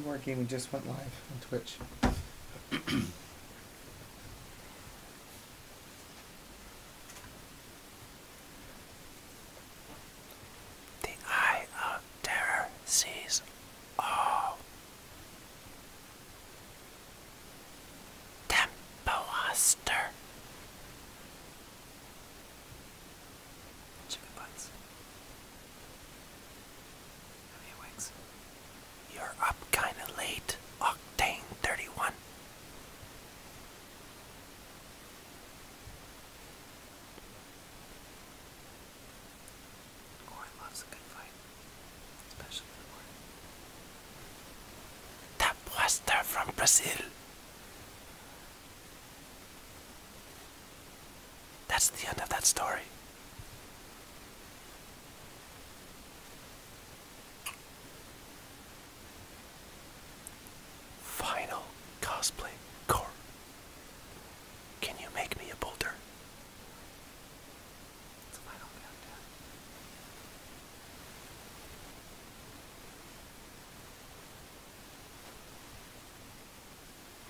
Wargaming just went live on Twitch. The Eye of Terror sees all. Tempoaster. Chicken butts. How many wings? You're up kinda late, Octane 31. Corn loves a good fight, especially in the morning. Tempoaster from Brazil. That's the end of that story. Final cosplay core. Can you make me a boulder? It's a final countdown.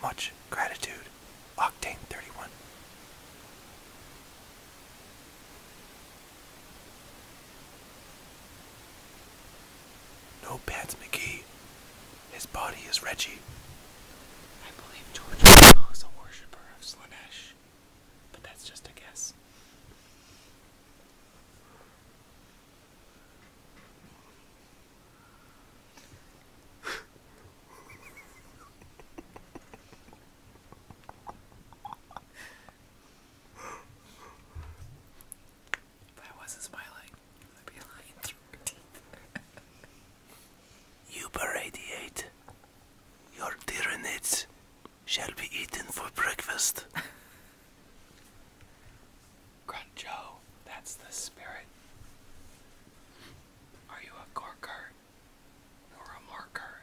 Much gratitude, Octane 31. No pants, McGee. His body is Reggie. I believe George Orwell is a worshipper of Slanesh, but that's just a guess. If I wasn't smiling, I'd be lying through my teeth. You irradiate. Your tyranids shall be eaten for breakfast. Grunjo, that's the spirit. Are you a Gorker or a Marker?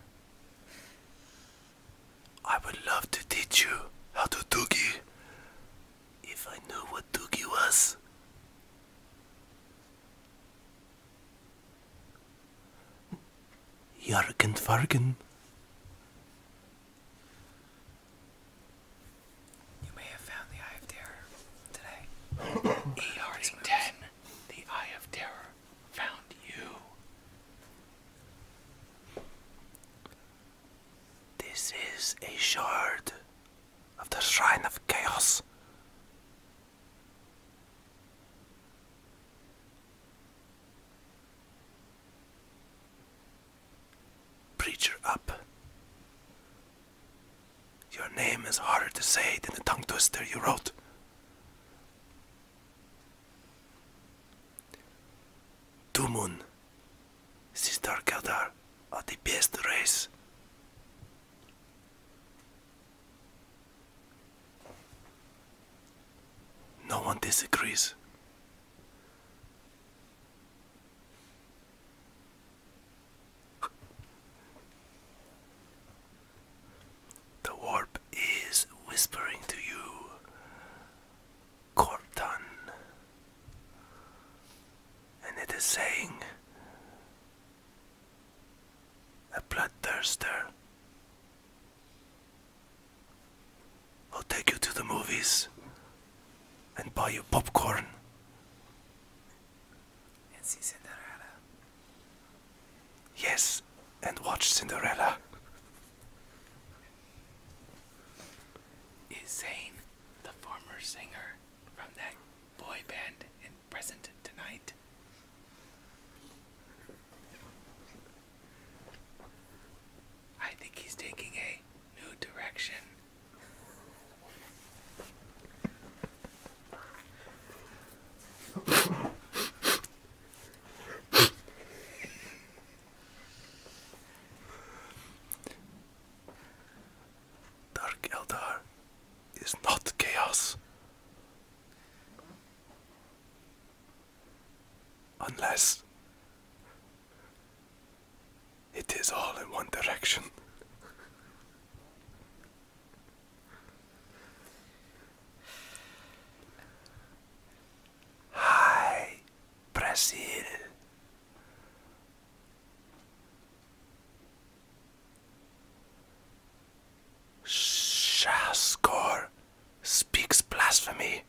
I would love to teach you how to doogie. If I knew what doogie was. Jargen Vargen. You may have found the Eye of Terror today. E. Harding 10, the Eye of Terror found you. This is a shard of the Shrine of Chaos. Preacher up. Your name is harder to say than the tongue twister you wrote. Tumun, Sister Keldar of the best race. No one disagrees. The warp is whispering to you, Cortan, and it is saying, a bloodthirster will take you to the movies and buy you popcorn and see Cinderella. Yes, and watch Cinderella. Is Zane the former singer from that boy band in Present Tonight? I think he's taking a new direction. Dark Eldar is not chaos. Unless it is all in one direction. Hi, Brazil. Asgore speaks blasphemy.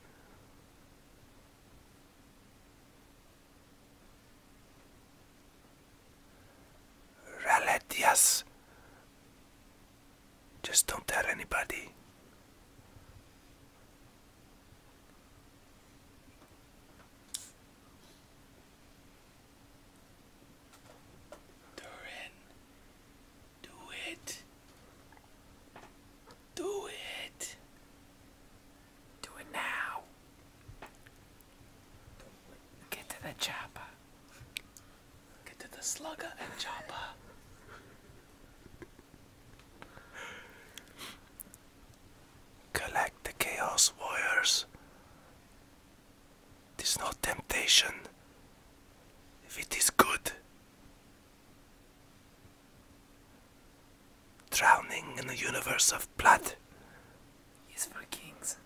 Raletias. Just don't tell anybody. Durin, do it. Do it. Do it now. Get to the chopper. Get to the slugger and chopper. Collect the Chaos Warriors. It is no temptation if it is good. Drowning in a universe of blood is for kings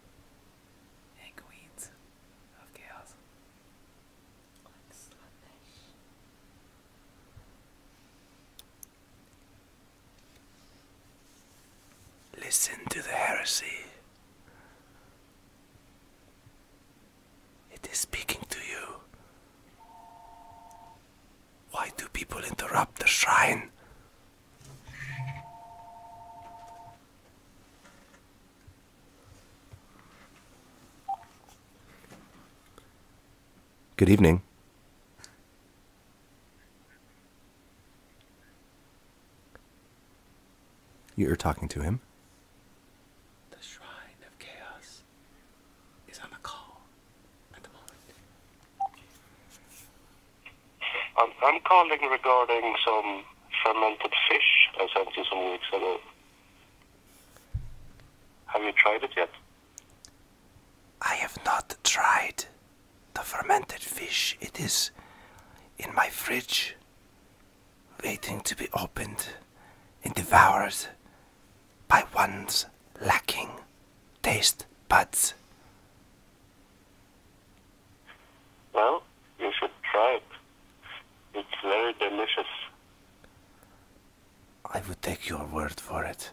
and queens of chaos. Listen to the heresy. It is speaking to you. Why do people interrupt the shrine? Good evening. You're talking to him? The Shrine of Chaos is on a call at the moment. I'm calling regarding some fermented fish I sent you some weeks ago. Have you tried it yet? I have not tried the fermented fish. It is in my fridge, waiting to be opened and devoured by one's lacking taste buds. Well, you should try it. It's very delicious. I would take your word for it.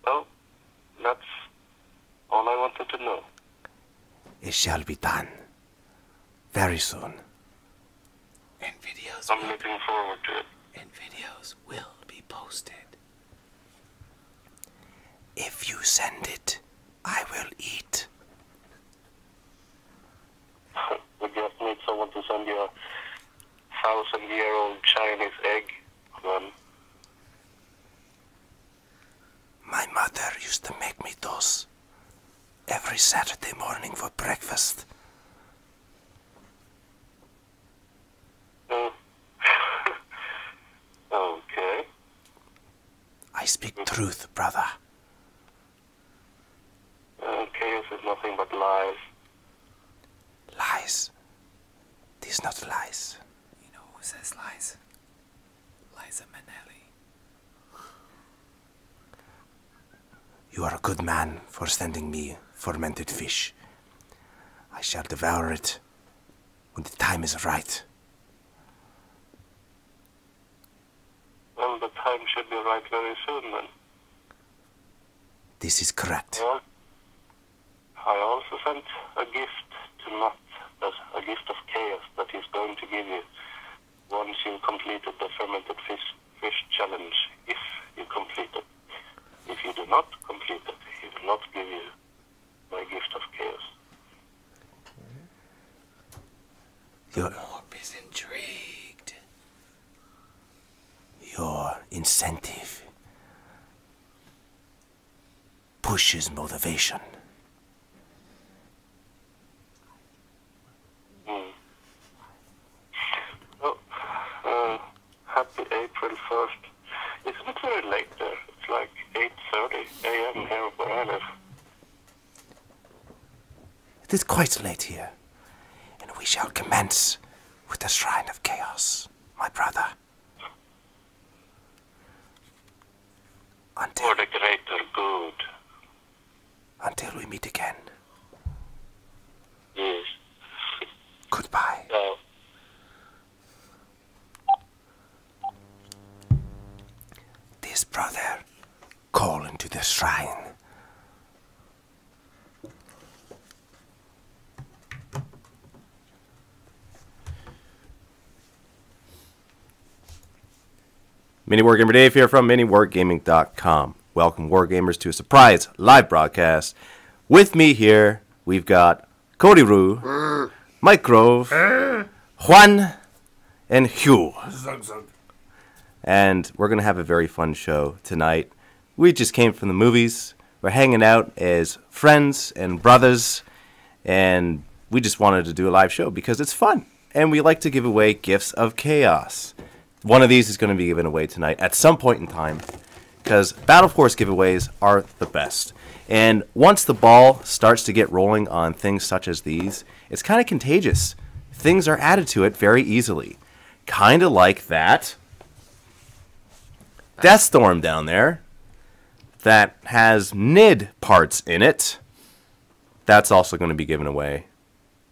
Well, that's all I wanted to know. It shall be done very soon. And videos. I'm looking forward to it. And videos will be posted. If you send it, I will eat. We just need someone to send you a 1,000-year-old Chinese egg. Then My mother used to make me those every Saturday morning for breakfast. Okay. I speak truth, brother. Chaos is nothing but lies. Lies. These not lies. You know who says lies? Liza Minnelli. You are a good man for sending me fermented fish. I shall devour it when the time is right. Well, the time should be right very soon then. This is correct. Well, I also sent a gift to Matt, a gift of chaos that he's going to give you once you've completed the fermented fish challenge, if you complete it. If you do not complete it, he will not give you my gift of chaos. Your orb is intrigued. Your incentive pushes motivation. Well, happy April 1st. Isn't it very late there? It's like 8:30 a.m. here where I live. It is quite late here, and we shall commence with the Shrine of Chaos, my brother. For the greater good. Until we meet again. Yes. Goodbye. So, brother, call into the shrine. Mini Wargamer Dave here from MiniWargaming.com. Welcome, Wargamers, to a surprise live broadcast. With me here, we've got Cody Rue, Mike Grove, Juan, and Hugh. And we're going to have a very fun show tonight. We just came from the movies. We're hanging out as friends and brothers. And we just wanted to do a live show because it's fun. And we like to give away gifts of chaos. One of these is going to be given away tonight at some point in time, because Battle Force giveaways are the best. And once the ball starts to get rolling on things such as these, it's kind of contagious. Things are added to it very easily. Kind of like that Deathstorm down there that has NID parts in it. That's also going to be given away.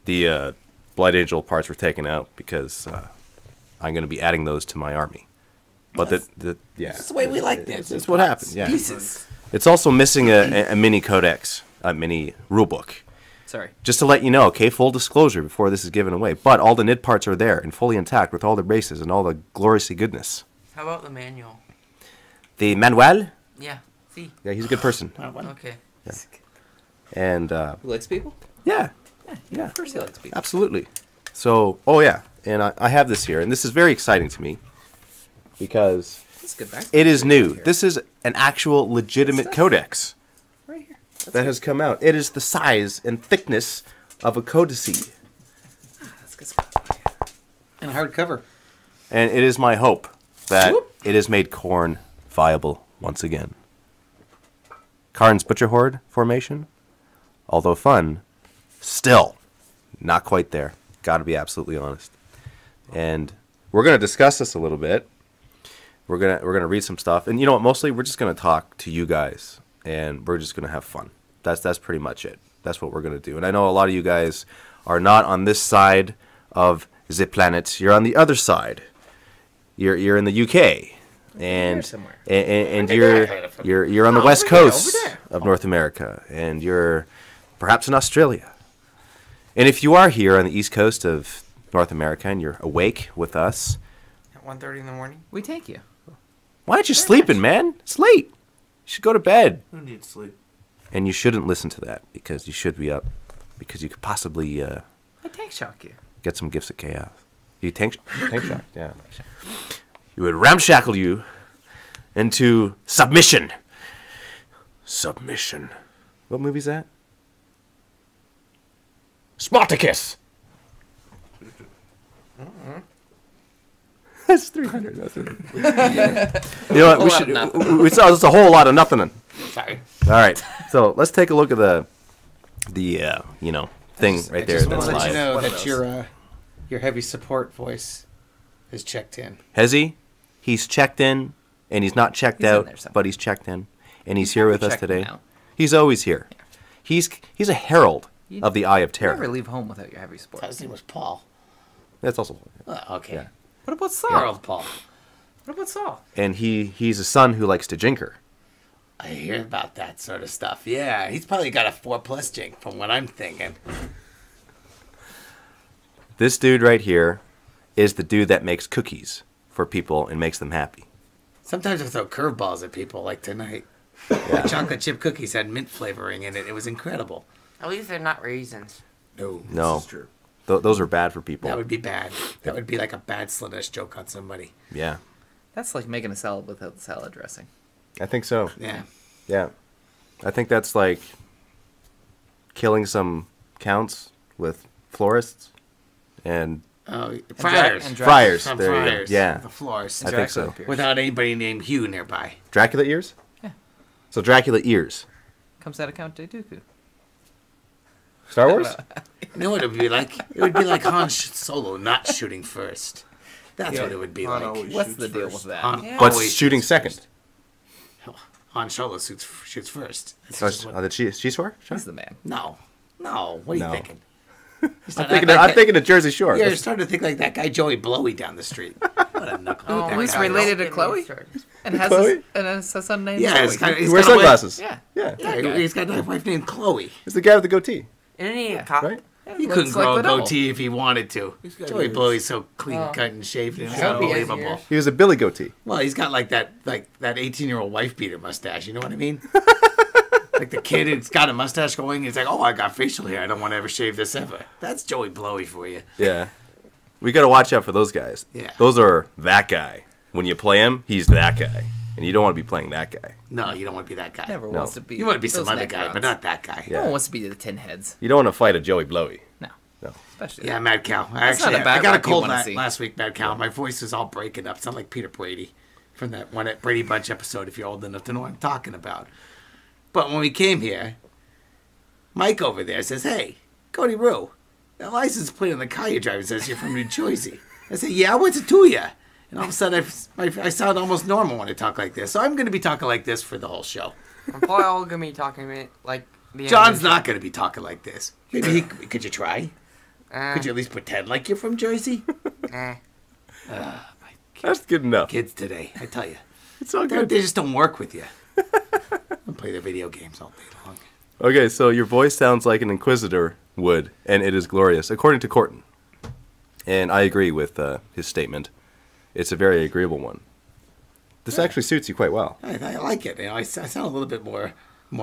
The Blood Angel parts were taken out because... I'm going to be adding those to my army. But yeah. That's the way we like this. That's what happened, yeah. Pieces. It's also missing a mini codex, a mini rulebook. Sorry. Just to let you know, okay, full disclosure before this is given away. But all the NID parts are there and fully intact with all the races and all the gloriously goodness. How about the manual? The Manuel? Yeah. See. Yeah, he's a good person. Okay. Yeah. And, Who likes people? yeah, Yeah. Of course he likes people. absolutely. So, oh yeah, and I have this here, and this is very exciting to me because That's good back. it is new. This is an actual legitimate codex Right here. that has come out. It is the size and thickness of a codice, That's good stuff. And hardcover. and it is my hope that Whoop. it has made Khorne viable once again. Karn's Butcher Horde formation, although fun, still not quite there. Got to be absolutely honest. And we're going to discuss this a little bit. We're gonna read some stuff, and you know what? Mostly, we're just gonna talk to you guys, and we're just gonna have fun. That's pretty much it. That's what we're gonna do. And I know a lot of you guys are not on this side of the planet. You're on the other side. You're in the UK, and somewhere. and you're on the west coast of North America, and you're perhaps in Australia. And if you are here on the east coast of North America and you're awake with us, At 1:30 in the morning. We take you. why aren't you sleeping, man? It's late. You should go to bed. Who needs sleep? And you shouldn't listen to that because you should be up because you could possibly I tank shock you. get some gifts of chaos. You tank shock, yeah. You would ramshackle you into submission. Submission. What movie's that? Spartacus. That's 300. You know what? We saw just a whole lot of nothing. Sorry. All right, so let's take a look at the thing right there. I just That's want to let live. you know One of that those. your heavy support voice is checked in. Has he? He's checked in, and he's not checked He's in out, there somewhere. but he's checked in, and he's here with us checked today. in out. He's always here. He's a herald You of the Eye of Never Terror. leave home without your heavy sport. His name was Paul. That's also, Okay. Yeah. What about Saul? Harold Paul. What about Saul? and he's a son who likes to jinker. I hear about that sort of stuff. Yeah, he's probably got a 4+ jink from what I'm thinking. This dude right here is the dude that makes cookies for people and makes them happy. Sometimes I throw curveballs at people like tonight. The chocolate chip cookies had mint flavoring in it. It was incredible. At least they're not raisins. No. No, This is true. those are bad for people. That would be bad. That would be like a bad Slanesh joke on somebody. Yeah, That's like making a salad without the salad dressing. I think so. Yeah. Yeah, I think that's like killing some counts with florists and Oh, friars. and friars. Some There you go. friars. Yeah, The floors. I think so. appears. Without anybody named Hugh nearby. Dracula ears. Yeah. So Dracula ears. Comes out of Count Dooku. Star Wars. You know what it would be like? It would be like Han Solo not shooting first. That's Yeah, what it would be Han like. always What's shoots the deal first. with that? Han Yeah. But always shooting shoots second. first. Han Solo shoots first. That's Oh, just what- the cheese for? He's the man. no. What are you No. thinking? I'm thinking of Jersey Shore. You're starting to think like that guy Joey Blowy down the street. What a knuckle. Oh, that my Who's guy is. related to Don't get me Chloe? started. And has Chloe? a son named Yeah, Chloe. he's He wears got a wife- sunglasses. Yeah. Yeah. Yeah, he's got a wife named Chloe. He's the guy with the goatee, Isn't he Yeah. a cop? right? He looks couldn't like grow the a devil. goatee if he wanted to. Joey Blowey's so clean cut and shaved. It's hope he has unbelievable. ears. He was a Billy goatee. Well, he's got like that 18-year-old wife beater mustache. You know what I mean? Like the kid who's got a mustache going. He's like, oh, I got facial hair. I don't want to ever shave this ever. That's Joey Blowey for you. Yeah. We got to watch out for those guys. Yeah. Those are that guy. When you play him, he's that guy. And you don't want to be playing that guy. No, you don't want to be that guy. Never No. wants to be. You want to be some those other guy, Necrons. but not that guy. Yeah. No one wants to be the tin heads. You don't want to fight a Joey Blowy. No. No. Especially. Yeah, Mad Cow. That's Actually, not a bad I got a rap you cold wanna see. last week, Mad Cow. My voice is all breaking up. Sound like Peter Brady from that one at Brady Bunch episode, if you're old enough to know what I'm talking about. But when we came here, Mike over there says, hey, Cody Roo, that license plate on the car you're driving says you're from New Jersey. I said, yeah, what's it to you? And all of a sudden, I sound almost normal when I talk like this. So I'm going to be talking like this for the whole show. I'm probably all gonna be talking like the. John's not going to be talking like this. Maybe could you try? Uh, Could you at least pretend like you're from Jersey? eh. That's good enough. Kids today, I tell you. It's all They good. just don't work with you. They play their video games all day long. Okay, so your voice sounds like an inquisitor would, and it is glorious, according to Corton. And I agree with his statement. It's a very agreeable one. This actually suits you quite well. I like it. You know, I sound a little bit more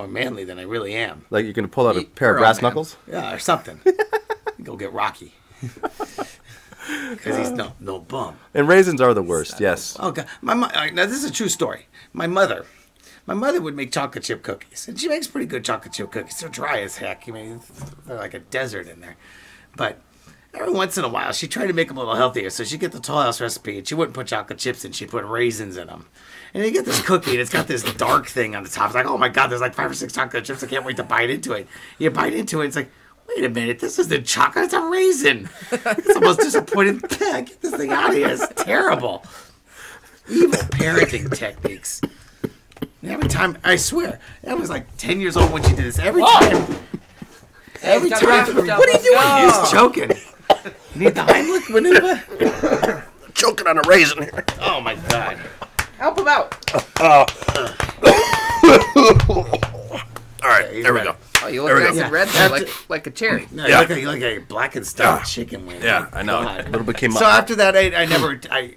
manly than I really am. Like you're going to pull out a pair of We're all brass man. knuckles? Yeah, or something. Go get Rocky. Because he's no bum. And raisins are the worst, yes. Oh God, now this is a true story. My mother would make chocolate chip cookies, and she makes pretty good chocolate chip cookies. They're dry as heck. I mean, they're like a desert in there. But every once in a while, she tried to make them a little healthier. So she'd get the Toll House recipe, and she wouldn't put chocolate chips in. She'd put raisins in them. And you get this cookie, and it's got this dark thing on the top. It's like, oh my God, there's like 5 or 6 chocolate chips. I can't wait to bite into it. You bite into it, it's like, wait a minute, this isn't chocolate, it's a raisin. It's the most disappointing thing. Get this thing out of here. It's terrible. Evil parenting techniques. And every time, I swear, I was like 10 years old when she did this. Every time. Every Stop, time. stop, stop, What are you doing? no. He's choking. You need the Heimlich maneuver? Choking on a raisin here. Oh my God. Help him out. All right, there we go. Oh, you look There we nice go. and red Yeah. there, like a cherry. No, Yeah. you like a black and stuffed chicken wing. Yeah, I know. God. A little bit came So up. after that,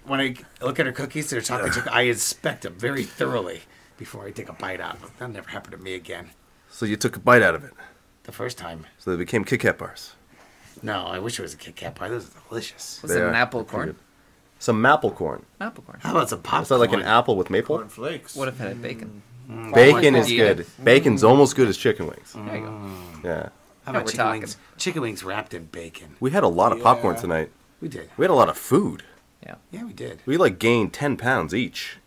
when I look at her cookies, they're chocolate chip, I inspect them very thoroughly before I take a bite out of them. That'll never happen to me again. So you took a bite out of it. The first time. So they became Kit Kat bars. No, I wish it was a Kit Kat pie. Those are delicious. Was They it are an apple pretty corn? good. Some maple corn. Apple corn. How about some popcorn? Is that like an apple with maple? Cornflakes. What if it had bacon? Bacon is Do you eat good. Bacon's almost good as chicken wings. There you go. Yeah. How Now about we're chicken talking. wings? Chicken wings wrapped in bacon. We had a lot of popcorn Yeah. tonight. We did. We had a lot of food. Yeah. Yeah, we did. We like gained 10 pounds each.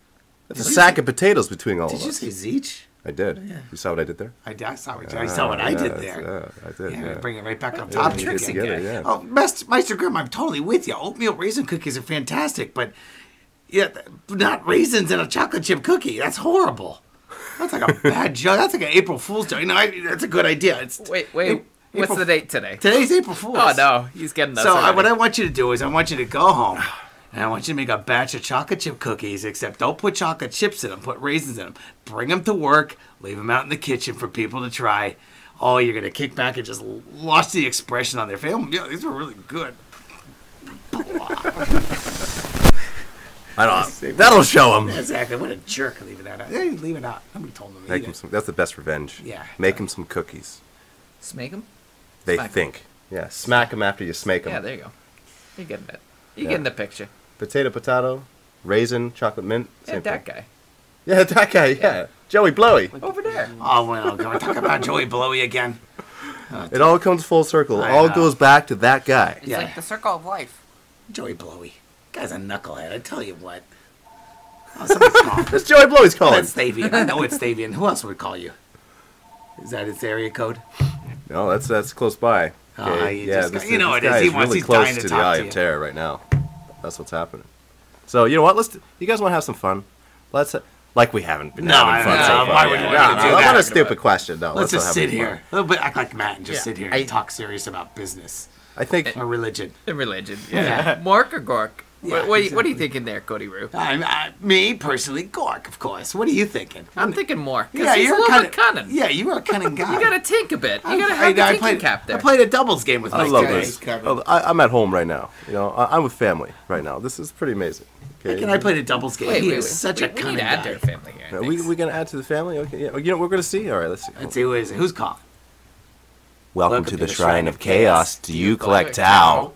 That's a sack of potatoes between all Did of you us. say Zeech? I did. Yeah. You saw what I did there? I saw what I did there. Yeah, I did. Yeah, Yeah. bring it right back on Yeah, top. we did Tricks together, again. yeah. Oh, Meister Grimm, I'm totally with you. Oatmeal raisin cookies are fantastic, but yeah, not raisins in a chocolate chip cookie. That's horrible. That's like a bad joke. That's like an April Fool's joke. That's a good idea. It's Wait. April- What's the date today? Today's April Fool's. Oh no, he's getting us. So already. what I want you to do is I want you to go home and I want you to make a batch of chocolate chip cookies, except don't put chocolate chips in them, put raisins in them. Bring them to work, leave them out in the kitchen for people to try. Oh, you're going to kick back and just watch the expression on their face. Oh, yeah, these were really good. I don't. That'll show him. Exactly. What a jerk leaving that out. Hey, leave it out. Nobody told them to Make eat him it. some. That's the best revenge. Yeah. Make him some cookies. Smake him. They Smack 'em. think. Yeah. Smack them after you smake them. Yeah, there you go. You're getting it. You're Yeah. getting the picture. Potato, raisin, chocolate mint. Yeah, Same that thing. guy Yeah, that guy. Yeah. Joey Blowy. over there. Oh, well, can we talk about Joey Blowy again? It all comes full circle. It I all know. goes back to that guy. It's Yeah. like the circle of life. Joey Blowy. Guy's a knucklehead, I tell you what. Oh, somebody's calling. That's Joey Blowy's calling. That's Stavian. I know it's Stavian. Who else would call you? Is that its area code? No, that's close by. Oh, you yeah, just this, got- you know this it is. guy He is wants- really he's close dying to to the talk eye to of you. terror right now. That's what's happening. So you know what? You guys want to have some fun? Let's like we haven't been No, having fun no, so far. why would Yeah. you wanna do Not that? a stupid question. No, Let's not just have sit fun. here. A little bit act like Matt and just Yeah. sit here and talk serious about business I think or religion. In religion. Yeah. Mork or Gork? Yeah, What are you thinking there, Cody Roo? Me personally, Gork, of course. What are you thinking? I'm thinking more. 'Cause Yeah, he's you're a little kind bit cunning. Yeah, you are a cunning guy. You gotta tink a bit. You gotta have the thinking cap there. I played a doubles game with I Mike love today. this. I'm at home right now. You know, I'm with family right now. This is pretty amazing. Mike Okay. and I played a doubles game. Wait, he wait, is wait. such we a need cunning to add to guy. our family here. Are we gonna add to the family? Okay. Yeah. You know, we're gonna see. All right. Let's see. Let's see who is it. Who's calling? Welcome to the Shrine of Chaos. Do you collect Tau?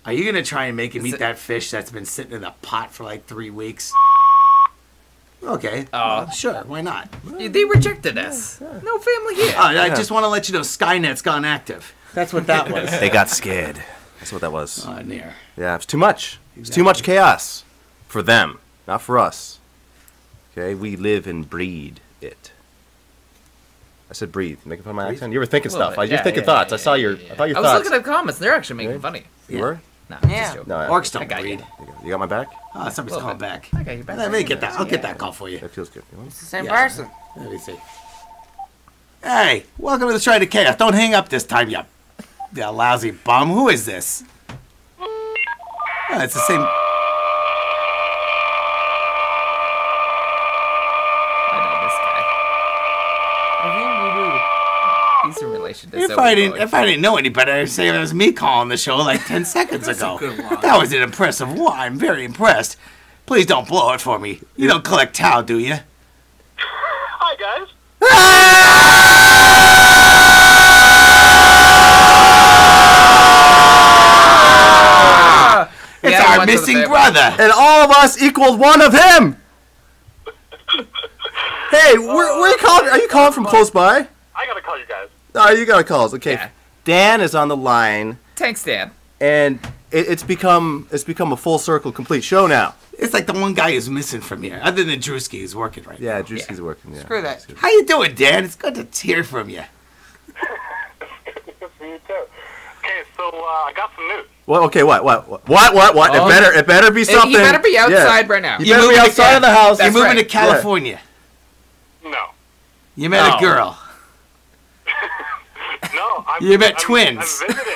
Are you gonna try and make him eat that fish that's been sitting in a pot for like 3 weeks? Okay. Well, sure. Why not? They rejected us. No family here. I just want to let you know Skynet's gone active. That's what that was. They got scared. That's what that was. Near. Yeah, it's too much. It's too much chaos for them, not for us. Okay, we live and breed it. I said breathe. Making fun of my accent. You were thinking stuff. bit. You're Yeah, thinking yeah, thoughts. yeah, I saw your. yeah. I thought your I was thoughts. looking at the comments. They're actually making Right? funny. You were? Nah, Yeah. just joking. No, Orcs I don't got breed. You got my back. Oh, somebody's Little calling bit. back. I got your back. Let me get that. I'll get that call for you. That feels good. You want? It's the same Yeah. person. Let me see. Hey, welcome to the Shrine of Chaos. Don't hang up this time, you lousy bum. Who is this? Oh, it's the same. I know this guy. He's in relation to If Zoe I didn't, Bowie. if I didn't know any better, I'd say it was me calling the show like 10 seconds ago. That was an impressive one. I'm very impressed. Please don't blow it for me. You don't collect Tau, do you? Hi, guys. It's Yeah, our one to the missing family. brother. And all of us equaled one of him. Hey, where are you calling? Are you calling from close by? I gotta call you guys. Oh, you got to call us. Okay. Yeah. Dan is on the line, Tank stand. and it's become a full circle, complete show now. It's like the one guy who's missing from here, other than Drewski, who's working right now. Yeah, Drewski's working. Yeah. Screw that. How you doing, Dan? It's good to hear from you. Good for you, too. Okay, so I got some news. Well, okay, what? Oh. It better be something. He better be Yeah. outside right now. You better be moving to outside of the house. You're That's moving right. to California. No. You met No. a girl. No, I'm... You met I'm- twins. I'm visiting.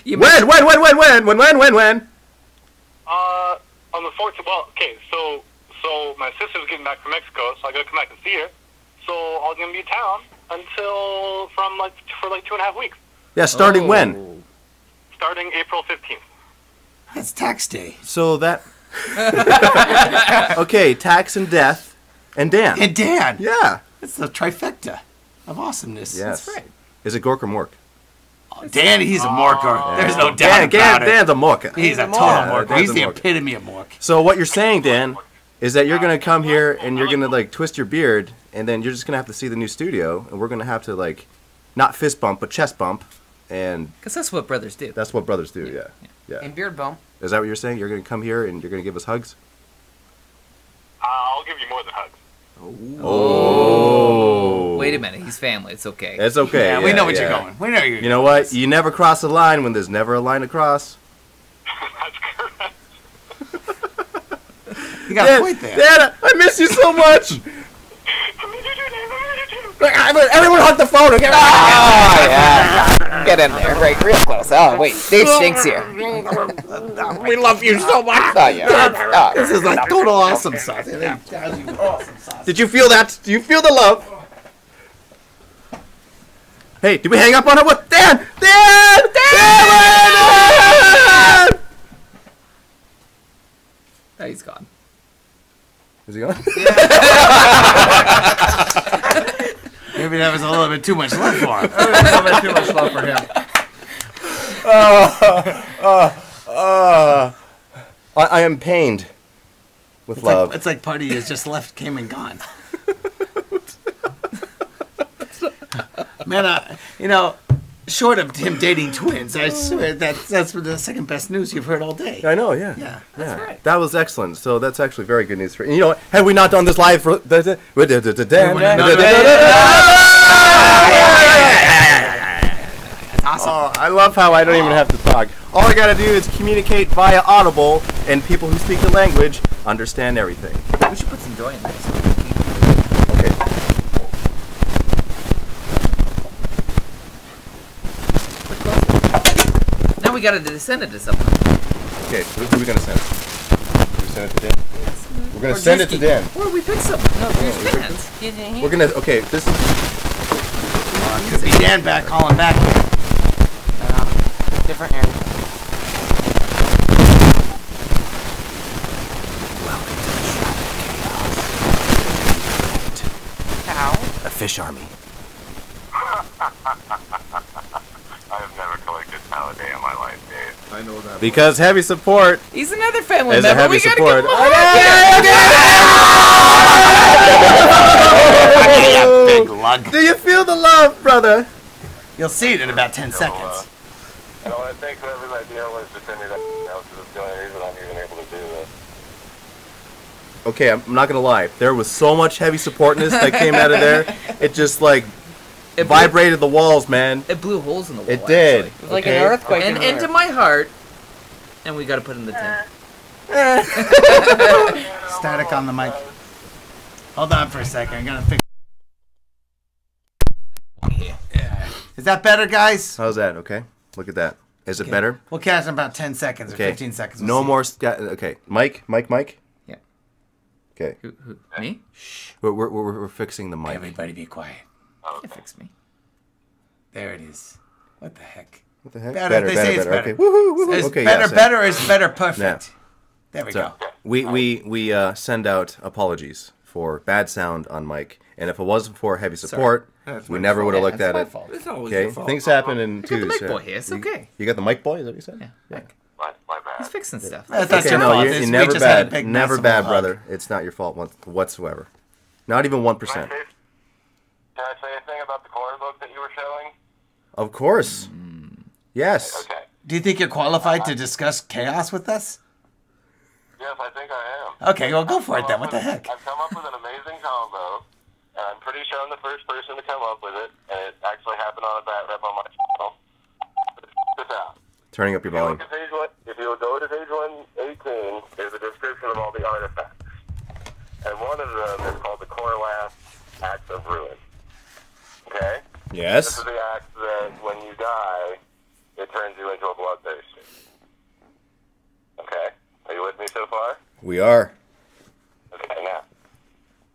You When? On the 14th... Well, okay, so my sister's getting back from Mexico, so I gotta come back and see her. So I was gonna be in town until... for 2.5 weeks. Yeah, starting Oh. when? Starting April 15th. That's tax day. So that. Okay, tax and death, and Dan. And Dan. Yeah. It's the trifecta of awesomeness. Yes. right. Is it Gork or Mork? Oh, Dan, he's a morker. There's no doubt about it. Dan's a Mork. He's a total Yeah, morker. Dan's He's a the mork. epitome of mork. So what you're saying, Dan, is that you're gonna come here and you're gonna like twist your beard, and then you're just gonna have to see the new studio, and we're gonna have to like, not fist bump but chest bump, and Because that's what brothers do. that's what brothers do. Yeah. And beard bump. Is that what you're saying? You're gonna come here and you're gonna give us hugs? I'll give you more than hugs. Oh. Wait a minute. He's family. It's okay. It's okay. Yeah, we know what you're going. We know you're You know what? You never cross a line when there's never a line to cross. That's correct. You got a point there. Dan, I miss you so much. Everyone hug the phone. Okay? Get in there. Right, real close. Oh, wait. Dave Stinks here. We love you so much. Oh, yeah. This is like total awesome sauce. Did you feel that? Do you feel the love? Hey, did we hang up on it? What? Dan! Dan! Dan! Oh, he's gone. Is he gone? Maybe that was a little bit too much love for him. Too much love for him. I am pained with love. It's like party is just left, came and gone. Man, short of him dating twins, I swear that's the second best news you've heard all day. I know, yeah. Yeah, Yeah, right. that was excellent. So that's actually very good news for you. Know, had we not done this live for Dan, Awesome. oh, I love how I don't even have to talk. All I gotta do is communicate via Audible, and people who speak the language understand everything. We should put some joy in there. So Okay. gotta send it to someone. Okay, who are we gonna send? We send it to Dan. We're gonna send it to Dan. Or we pick someone. No, there's fans. We're gonna. Okay, this is. Could be Dan back calling back. Different area. How? A fish army. I have never collected Pal a day in my life, Dave. I know that. Because heavy support He's another family is a member. heavy We gotta support. give him a Big lug. Do you feel the love, brother? You'll see it in about 10 seconds. I think whoever's idea was to send me that else is the only reason I'm even able to do this. Okay, I'm not gonna lie. There was so much heavy supportness that came out of there. It just like It vibrated the walls, man. It blew holes in the wall. It did. actually. It was like Okay. an earthquake. And in into there. my heart. And we gotta put it in the tin. Static on the mic. Hold on for a second. I'm gonna fix. Yeah. Is that better, guys? How's that? Okay, look at that. Is it better? We'll catch in about 10 seconds or Okay. 15 seconds. We'll No see. more. Okay, Mike. Yeah. Okay, Who? Me? we're fixing the mic. Everybody be quiet. You fix me. There it is. What the heck? What the heck? Better, they say it's better. Okay, woohoo, woohoo. Is Okay, better, yes, better, or is better perfect? Yeah. There we So go. we send out apologies for bad sound on mic, and if it wasn't for heavy support, That's we my never fault. would have looked That's at my it. fault. It's always Okay, your fault. things happen in I got the twos. mic yeah. boy here. It's okay. You got the mic boy? Is that what you said? Yeah. My bad. He's fixing stuff. That's Okay, your no, fault. you're We never just had a bad. big Never massive bad, hug. brother. It's not your fault whatsoever. Not even 1%. Can I say a thing about the corn book that you were showing? Of course. Yes. Okay. Do you think you're qualified to discuss chaos with us? Yes, I think I am. Okay, well, go for it then. What the heck? I've come up with an amazing combo, and I'm pretty sure I'm the first person to come up with it, and it actually happened on a bat rep on my channel. Check this out. Turning up your If you volume. look at page if you go to page 118, there's a description of all the artifacts. And one of them is called the Corlath Axe of Ruin. Okay? This Yes. is the axe that when you die, it turns you into a bloodthirster. Okay? Are you with me so far? We are. Okay, now.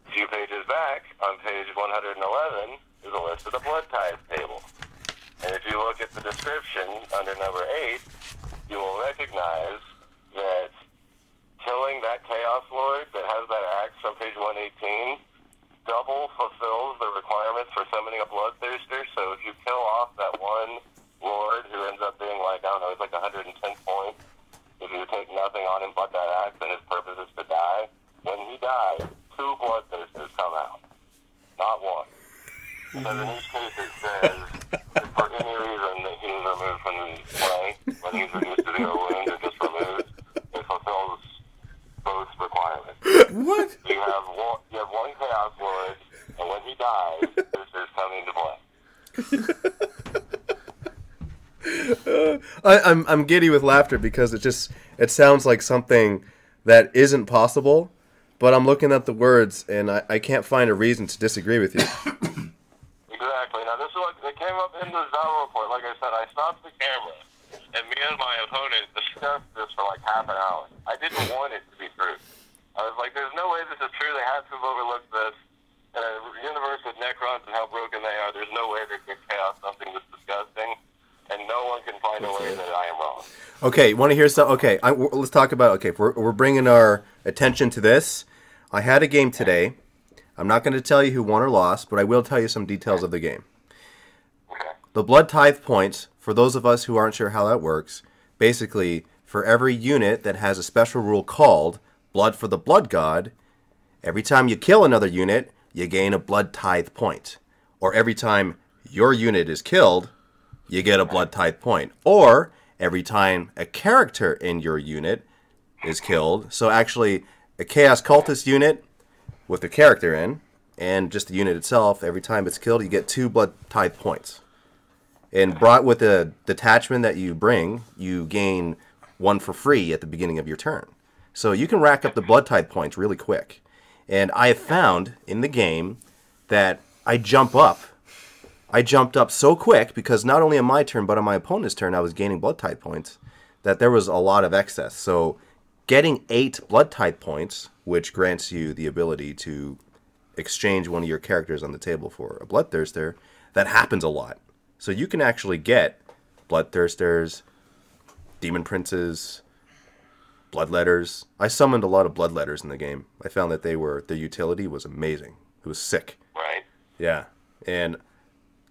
A few pages back, on page 111, is a list of the blood tithe table. And if you look at the description under number 8, you will recognize that killing that Chaos Lord that has that axe on page 118 double fulfills the requirements for summoning a bloodthirster. So if you kill off that one Lord who ends up being like, I don't know, it's like 110 points, if you take nothing on him but that axe and his purpose is to die, when he dies, 2 bloodthirsters come out, not one. Because in each case it says, if for any reason that he is removed from the play, when he's reduced to 0 wound or just removed, it fulfills both requirements. What? You have one Chaos Lord, and when he dies, boosters come into play. I'm giddy with laughter because it sounds like something that isn't possible, but I'm looking at the words and I can't find a reason to disagree with you. Exactly. Now, this is what it came up in the Zara report. Like I said, I stopped the camera, and me and my opponent discussed this for like half an hour. I didn't want it to be true. I was like, there's no way this is true. They have to have overlooked this. In a universe with Necrons and how broken they are, there's no way they could chaos something this disgusting, and no one can find a way that I am wrong. Okay, want to hear some? Okay, let's talk about. Okay, we're bringing our attention to this. I had a game today. I'm not going to tell you who won or lost, but I will tell you some details of the game. Okay. The blood tithe points, for those of us who aren't sure how that works, basically, for every unit that has a special rule called Blood for the Blood God, every time you kill another unit, you gain a blood tithe point. Or every time your unit is killed, you get a blood tithe point. Or every time a character in your unit is killed, so actually a Chaos Cultist unit with a character in, and just the unit itself, every time it's killed, you get 2 blood tithe points. And brought with the detachment that you bring, you gain 1 for free at the beginning of your turn. So you can rack up the blood tithe points really quick. And I have found in the game that I jump up I jumped up so quick because not only on my turn, but on my opponent's turn, I was gaining Blood Tithe points, that there was a lot of excess. So getting 8 Blood Tithe points, which grants you the ability to exchange one of your characters on the table for a Bloodthirster, that happens a lot. So you can actually get Bloodthirsters, Demon Princes, Bloodletters. I summoned a lot of Bloodletters in the game. I found that their utility was amazing. It was sick. Right. Yeah. And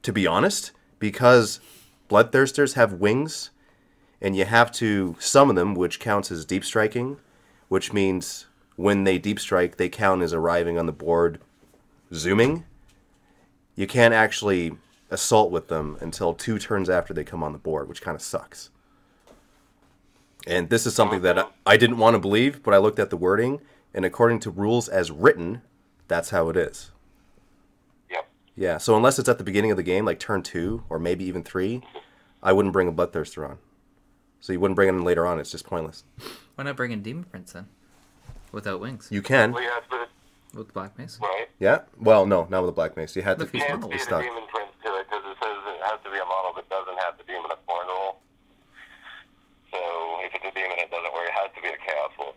to be honest, because Bloodthirsters have wings, and you have to summon them, which counts as deep striking, which means when they deep strike, they count as arriving on the board zooming. You can't actually assault with them until 2 turns after they come on the board, which kind of sucks. And this is something that I didn't want to believe, but I looked at the wording, and according to rules as written, that's how it is. Yep. Yeah, so unless it's at the beginning of the game, like turn 2, or maybe even 3, I wouldn't bring a Bloodthirster on. So you wouldn't bring it in later on, it's just pointless. Why not bring in Demon Prince then? Without wings. You can. Well, yeah, but With Black Mace. right. Yeah? Well, no, not with the Black Mace. You had to Look, he's Can't model be the stuck. demon prince to it because it says it has to be a model that doesn't have the demon of Thorn rule. So if it's a demon, it doesn't work. It has to be a Chaos Wolf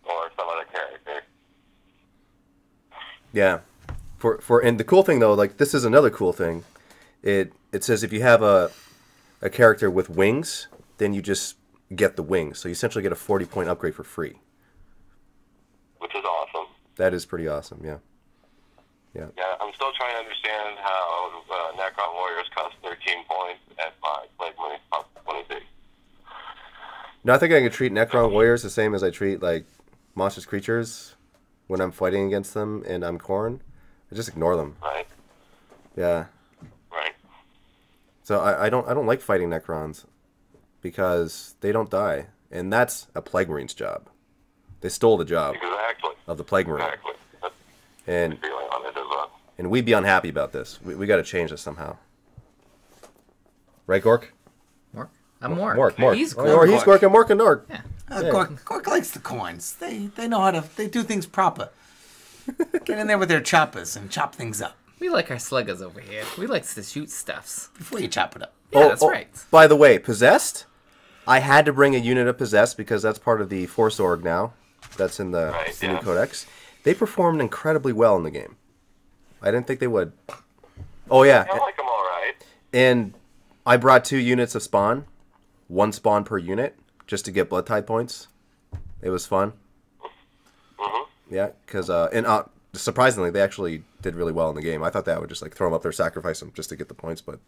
or some other character. Yeah. And the cool thing though, like this is another cool thing. It says if you have a character with wings, then you just get the wings. So you essentially get a 40-point upgrade for free. Which is awesome. That is pretty awesome, yeah. Yeah. Yeah, I'm still trying to understand how Necron Warriors cost 13 points at 5, like when it costs 26. No, I think I can treat Necron Warriors the same as I treat like monstrous creatures when I'm fighting against them and I'm Khorne. I just ignore them. Right? Yeah. Right. So I don't like fighting Necrons because they don't die. And that's a Plague Marine's job. They stole the job Exactly. of the Plague Marine. Exactly. That's And the feeling on it as well. and we'd be unhappy about this. We got to change this somehow. Right, Gork? Mork? I'm Mork. Mork. He's Or Gork. he's Gork and Mork and Nork. Yeah. Gork likes the coins. They know how to. They do things proper. Get in there with their choppers and chop things up We like our sluggers over here. We like to shoot stuffs. before you chop it up. Yeah, that's right. By the way, Possessed, I had to bring a unit of Possessed because that's part of the Force Org now. That's in the Right, new yeah. Codex. They performed incredibly well in the game. I didn't think they would. Oh, yeah. I like them all right. And I brought 2 units of spawn. 1 spawn per unit, just to get Blood Tithe points. It was fun. Yeah, because surprisingly, they actually did really well in the game. I thought that would just like throw them up there, sacrifice them just to get the points, but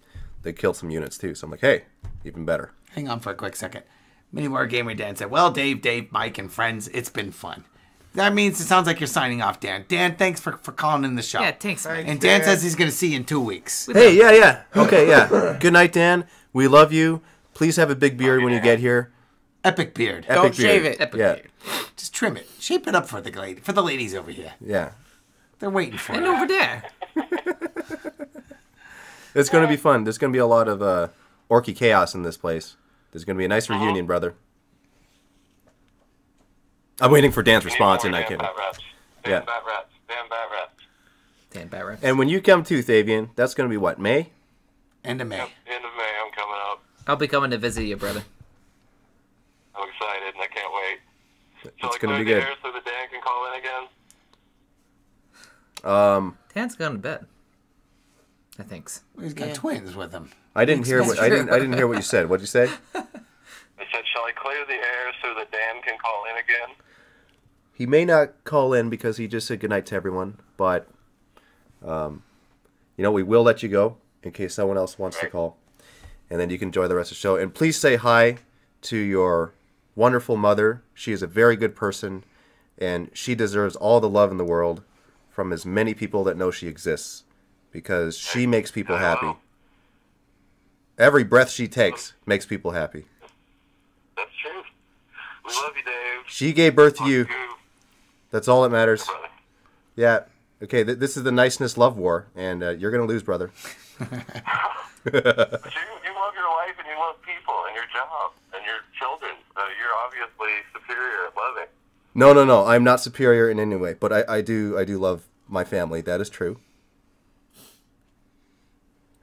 they killed some units too. So I'm like, hey, even better. Hang on for a quick second. Mini War Gamer Dan said, "Well, Dave, Mike, and friends, it's been fun." That means it sounds like you're signing off, Dan. Dan, thanks for calling in the show. Yeah, thanks, man. And Dan says he's going to see you in 2 weeks. Hey, yeah. Okay, yeah. Good night, Dan. We love you. Please have a big beard when you get here. Epic beard. Epic Don't beard. shave it. Epic Yeah. beard. Just trim it. Shape it up for the ladies over here. Yeah. They're waiting for And it. over there. It's going to be fun. There's going to be a lot of orky chaos in this place. There's going to be a nice reunion, brother. I'm waiting for Dan's response, and I Dan can. Bat Rats. Dan Yeah. Bat Rats. Dan Bat Rats. Dan Barrett. And when you come to Thavian, that's going to be what, May? End of May. Yep, end of May, I'm coming up. I'll be coming to visit you, brother. I'm excited and I can't wait. It's going to be good. So that Dan can call in again. Dan's gone to bed. I think. He's got twins with him. I didn't hear what I didn't hear what you said. What'd you say? I said, shall I clear the air so that Dan can call in again? He may not call in because he just said goodnight to everyone, but we will let you go in case someone else wants to call, and then you can enjoy the rest of the show. And please say hi to your wonderful mother. She is a very good person, and she deserves all the love in the world from as many people that know she exists, because she makes people happy. Every breath she takes makes people happy. That's true. We love you, Dave. She gave birth to you. You, That's all that matters. brother. Yeah. Okay, this is the niceness love war, and you're going to lose, brother. But you love your wife and you love people and your job and your children. So you're obviously superior at loving. No. I'm not superior in any way, but I do love my family. That is true.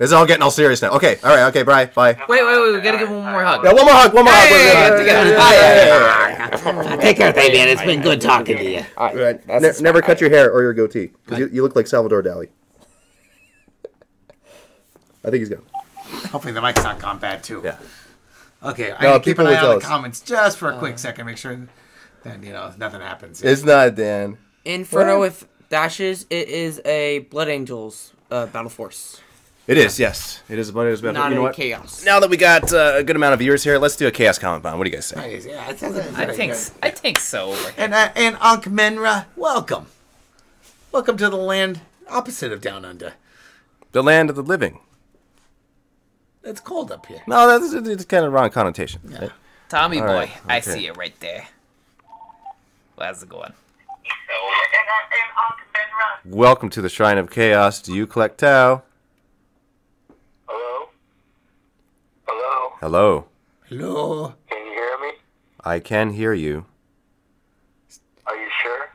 It's all getting all serious now. Okay, all right, okay, bye. Wait, we gotta give him one more hug. Yeah, one more hug. Take care, man. It's been good talking to you. All right. Right. That's a Never smart cut your guy. hair or your goatee. 'Cause you look like Salvador Dali. I think he's gone. Hopefully the mic's not gone bad too. Yeah. Okay, I No, gotta keep people an eye will on tell the us. comments just for a quick second. Make sure that nothing happens. It's not Dan. Inferno What? with dashes. It is a Blood Angels battle force, It is, yes. It is about it. not You know a what? chaos. Now that we got a good amount of viewers here, let's do a Chaos Comic Bomb. What do you guys say? Nice, yeah, it sounds like a I good think idea. I think so. And Ankh Menra, welcome. Welcome to the land opposite of Down Under. The land of the living. It's cold up here. No, it's kind of wrong connotation. Right? Tommy All boy, right, I okay. see it right there. How's it going? Welcome to the Shrine of Chaos. Do you collect Tau? Hello? Hello? Hello. Hello. Can you hear me? I can hear you. Are you sure?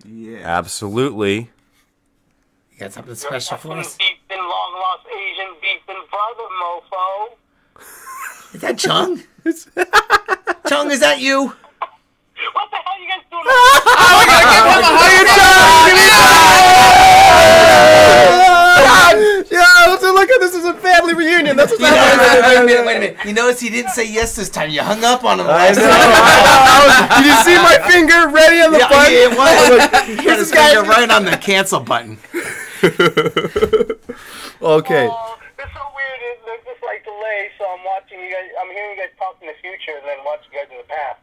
Yeah. Absolutely. You got something special for us? Deep in long lost Asian beef and brother, mofo. Is that Chung? Chung, is that you? What the hell you guys doing? Yeah, so look at this is a family reunion. That's what's Wait a minute. You notice he didn't say yes this time. You hung up on him. I last know. time. Did you see my finger ready on the Yeah, button? it was. He had This his guy- finger right on the cancel button. Okay. Oh, it's so weird. There's this like delay, so I'm watching you guys. I'm hearing you guys talk in the future, and then watching you guys in the past.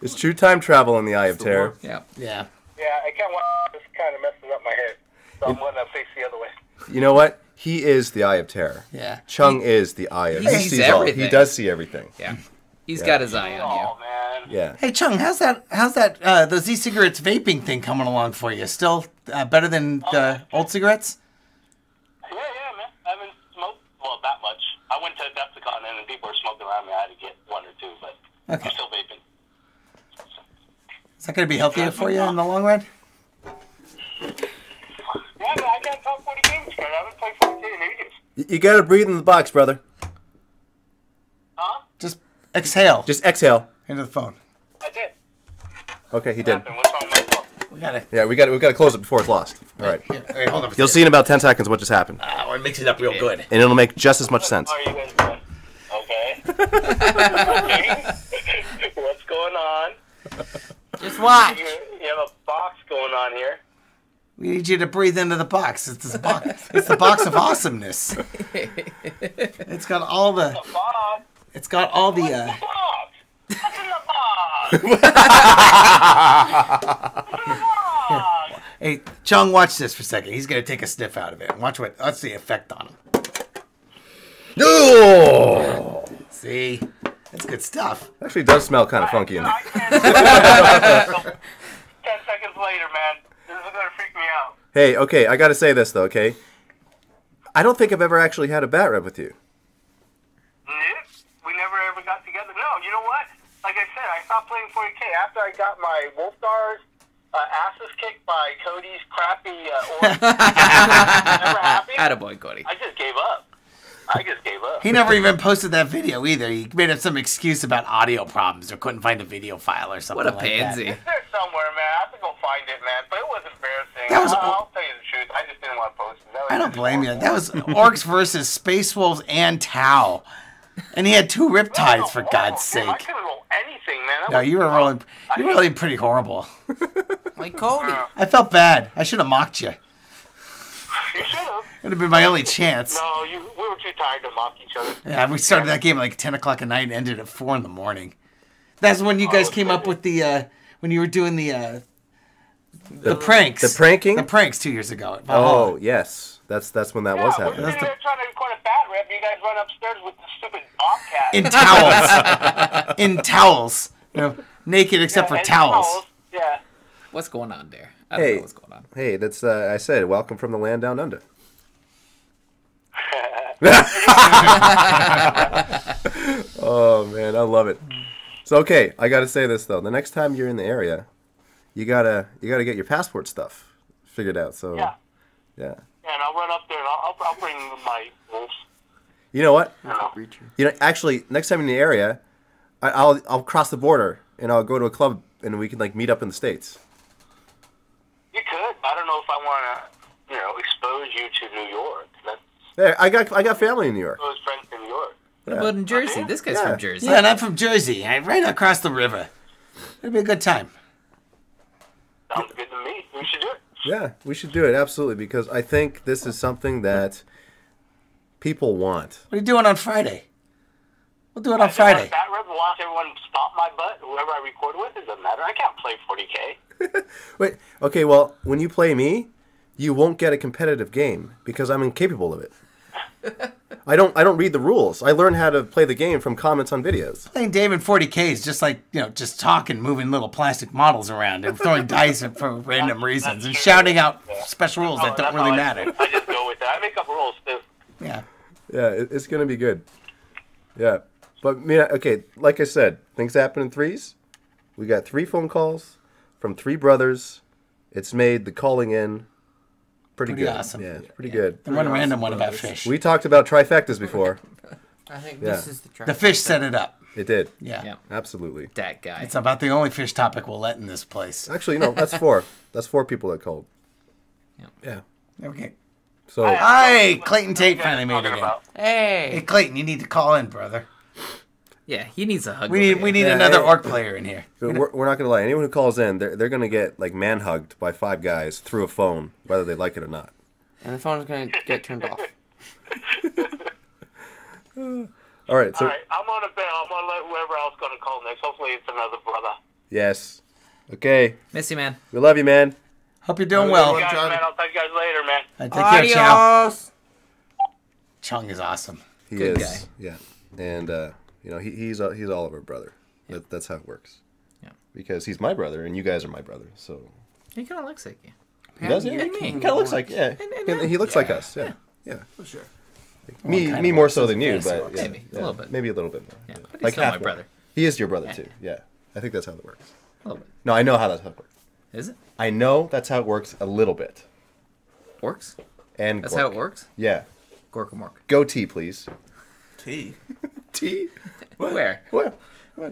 It's true time travel in the Eye of Terror. Yeah. Yeah. Yeah, I can't watch. This kind of messes up my head, so I'm gonna face the other way. You know what? He is the Eye of Terror. Yeah. Chung is the Eye of He sees sees all. He everything. does see everything. Yeah. He's got his eye on Oh man. Yeah. Hey Chung, how's that those e-cigarettes vaping thing coming along for you? Still better than the old cigarettes? Yeah, man. I haven't smoked that much. I went to Decepticon and people were smoking around me. I had to get one or two, but Okay. I'm still vaping. Is that going to be healthier for you in the long run? Yeah, man. I can't talk 40 games, man. I haven't played 40 in ages. You gotta breathe in the box, brother. Huh? Just exhale Just exhale. into the phone. I did. Okay, he did. What's wrong with my phone? We got to. Yeah, we got to close it before it's lost. All right. Wait, hold on. You'll see in about 10 seconds what just happened, I want to mix it up real good. and it'll make just as much sense. How are you guys doing? Okay. Okay. What's going on? Just watch. You have a box going on here. We need you to breathe into the box. It's the box. It's the box of awesomeness. It's got all the. The box. It's got all the. The box. What's in the box? What's in the box? Hey, Chung, watch this for a second. He's gonna take a sniff out of it. Watch what's the effect on him. Oh! See, that's good stuff. Actually, it does smell kind of funky in there. I can't. 10 seconds later, man. This is gonna freak me out. Hey, okay, I gotta say this though, okay? I don't think I've ever actually had a bat rep with you. Nope. We never ever got together. No, you know what? Like I said, I stopped playing 40K after I got my Wolfstars asses kicked by Cody's crappy orc. Never happy. Attaboy, Cody. I just gave up. He never even posted that video either. He made up some excuse about audio problems or couldn't find a video file or something What a like pansy. It's there somewhere, man. I have to go find it, man. But it was embarrassing. That was- I'll tell you the truth. I just didn't want to post it. That was I don't just blame you. horrible. That was Orcs versus Space Wolves and Tau. And he had two riptides, for God's sake. I couldn't roll anything, man. No, you were rolling pretty horrible. Like Cody. I felt bad. I should have mocked you. You should have. It would have been my only chance. No, we were too tired to mock each other. Yeah, we started that game at like 10 o'clock at night and ended at 4 in the morning. That's when you guys came up with the, when you were doing the pranks. The pranking? The pranks 2 years ago. at Valhalla. Oh, yes. That's when that was We're happening. sitting there trying to record a bat rip. You guys run upstairs with the stupid bobcat. In towels. In towels. You know, naked except for And towels. Yeah. What's going on there? I don't Hey. know what's going on. Hey, that's I said, welcome from the land down under. Oh man, I love it. So okay, I gotta say this though. The next time you're in the area, you gotta get your passport stuff figured out. So Yeah. yeah. And I'll run up there and I'll bring my wolves. You know what? No. You know, actually, next time in the area, I'll cross the border and I'll go to a club and we can like meet up in the States. You could. I don't know if I want to, expose you to New York. That's Yeah, I got family in New York. those friends in New York. What about in Jersey? This guy's Yeah. from Jersey. Yeah, and I'm from Jersey. Right across the river. It'd be a good time. Sounds good to me. We should do it. Yeah, we should do it absolutely because I think this is something that people want. What are you doing on Friday? We'll do it on Friday. Fat Rip, watch everyone stomp my butt. Whoever I record with, it doesn't matter. I can't play 40K. Wait, okay, well, when you play me, you won't get a competitive game because I'm incapable of it. I don't read the rules. I learned how to play the game from comments on videos. Playing Dave in 40K is just like, just talking, moving little plastic models around and throwing dice for random reasons and true. shouting out special rules that don't That's really how matter. I just go with that. I make up rules, too. Yeah. Yeah, it's gonna be good. Yeah, but okay, like I said, things happen in threes. We got 3 phone calls from 3 brothers. It's made the calling in pretty Pretty good. awesome. Yeah, it's pretty good. The one random one about fish. We talked about trifectas before. I think Yeah. this is the track. The fish set it up. It did. Yeah. Yeah. Absolutely. That guy. It's about the only fish topic we'll let in this place. Actually, no, that's 4. That's 4 people that called. Yeah. Okay. So Hi, Clayton Tate finally made it Talking in. about. Hey, Hey. Clayton, you need to call in, brother. Yeah, he needs a hug. We over need here. Yeah, another hey. orc player in here. we're not gonna lie. Anyone who calls in, they're gonna get like man hugged by 5 guys through a phone, whether they like it or not. And the phone's gonna get turned off. All right. So All right, I'm on a bell. I'm going to let whoever else going to call next. Hopefully it's another brother. yes. Okay. Miss you, man. We love you, man. Hope you're doing well. Guys, man, I'll talk to you guys later, man. Take care, Chow. Adios. Chung is awesome. He Good is. guy. Yeah. And he's all of our brother. That's how it works. Yeah. Because he's my brother and you guys are my brother. So He kind of looks like you. he does. Yeah. and He me. kind of looks like he looks like us. Yeah. Yeah. For sure. Me kind me of more looks so as than a you, fantasy but looks. yeah, Maybe. A yeah, little bit. maybe a little bit more. Yeah, but he's Like still my half brother. He is your brother too. Yeah. I think that's how it works. A little bit. No, I know how that's how it works. Is it? I know that's how it works a little bit. Works? And That's Gork. how it works? Yeah. Gorkamork. Go tea, please. Tea. Tea? Where? What?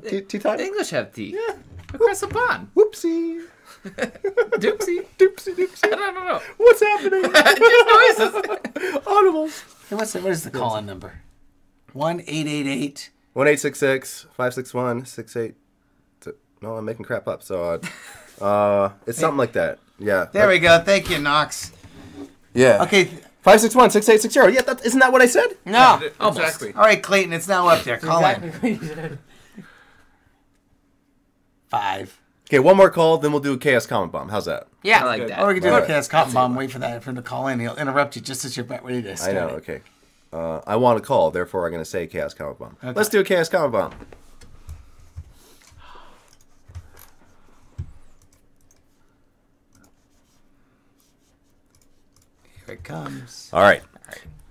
Tea time? The English have tea. Yeah. Across the pond. Whoopsie. Doopsie. Doopsie doopsie. I don't know. What's happening? Just noises. Audibles. Hey, what is the call-in number? 1-888. 1-866-561-68. No, I'm making crap up. So, it's something like that. Yeah. There we go. Thank you, Knox. Yeah. Okay. 561-6860. Yeah, isn't that what I said? No. Exactly. All right, Clayton, it's now up there. Call Exactly in. what you said. 5. Okay, one more call, then we'll do a Chaos Comet Bomb. How's that? Yeah. I like that. Or we can do All the right. Chaos Cotton Bomb. Wait for him to call in. He'll interrupt you just as you're about ready to I start know, it. okay. I want to call, therefore I'm going to say Chaos Comet Bomb. Let's do a Chaos Comet Bomb. Here it comes. All right.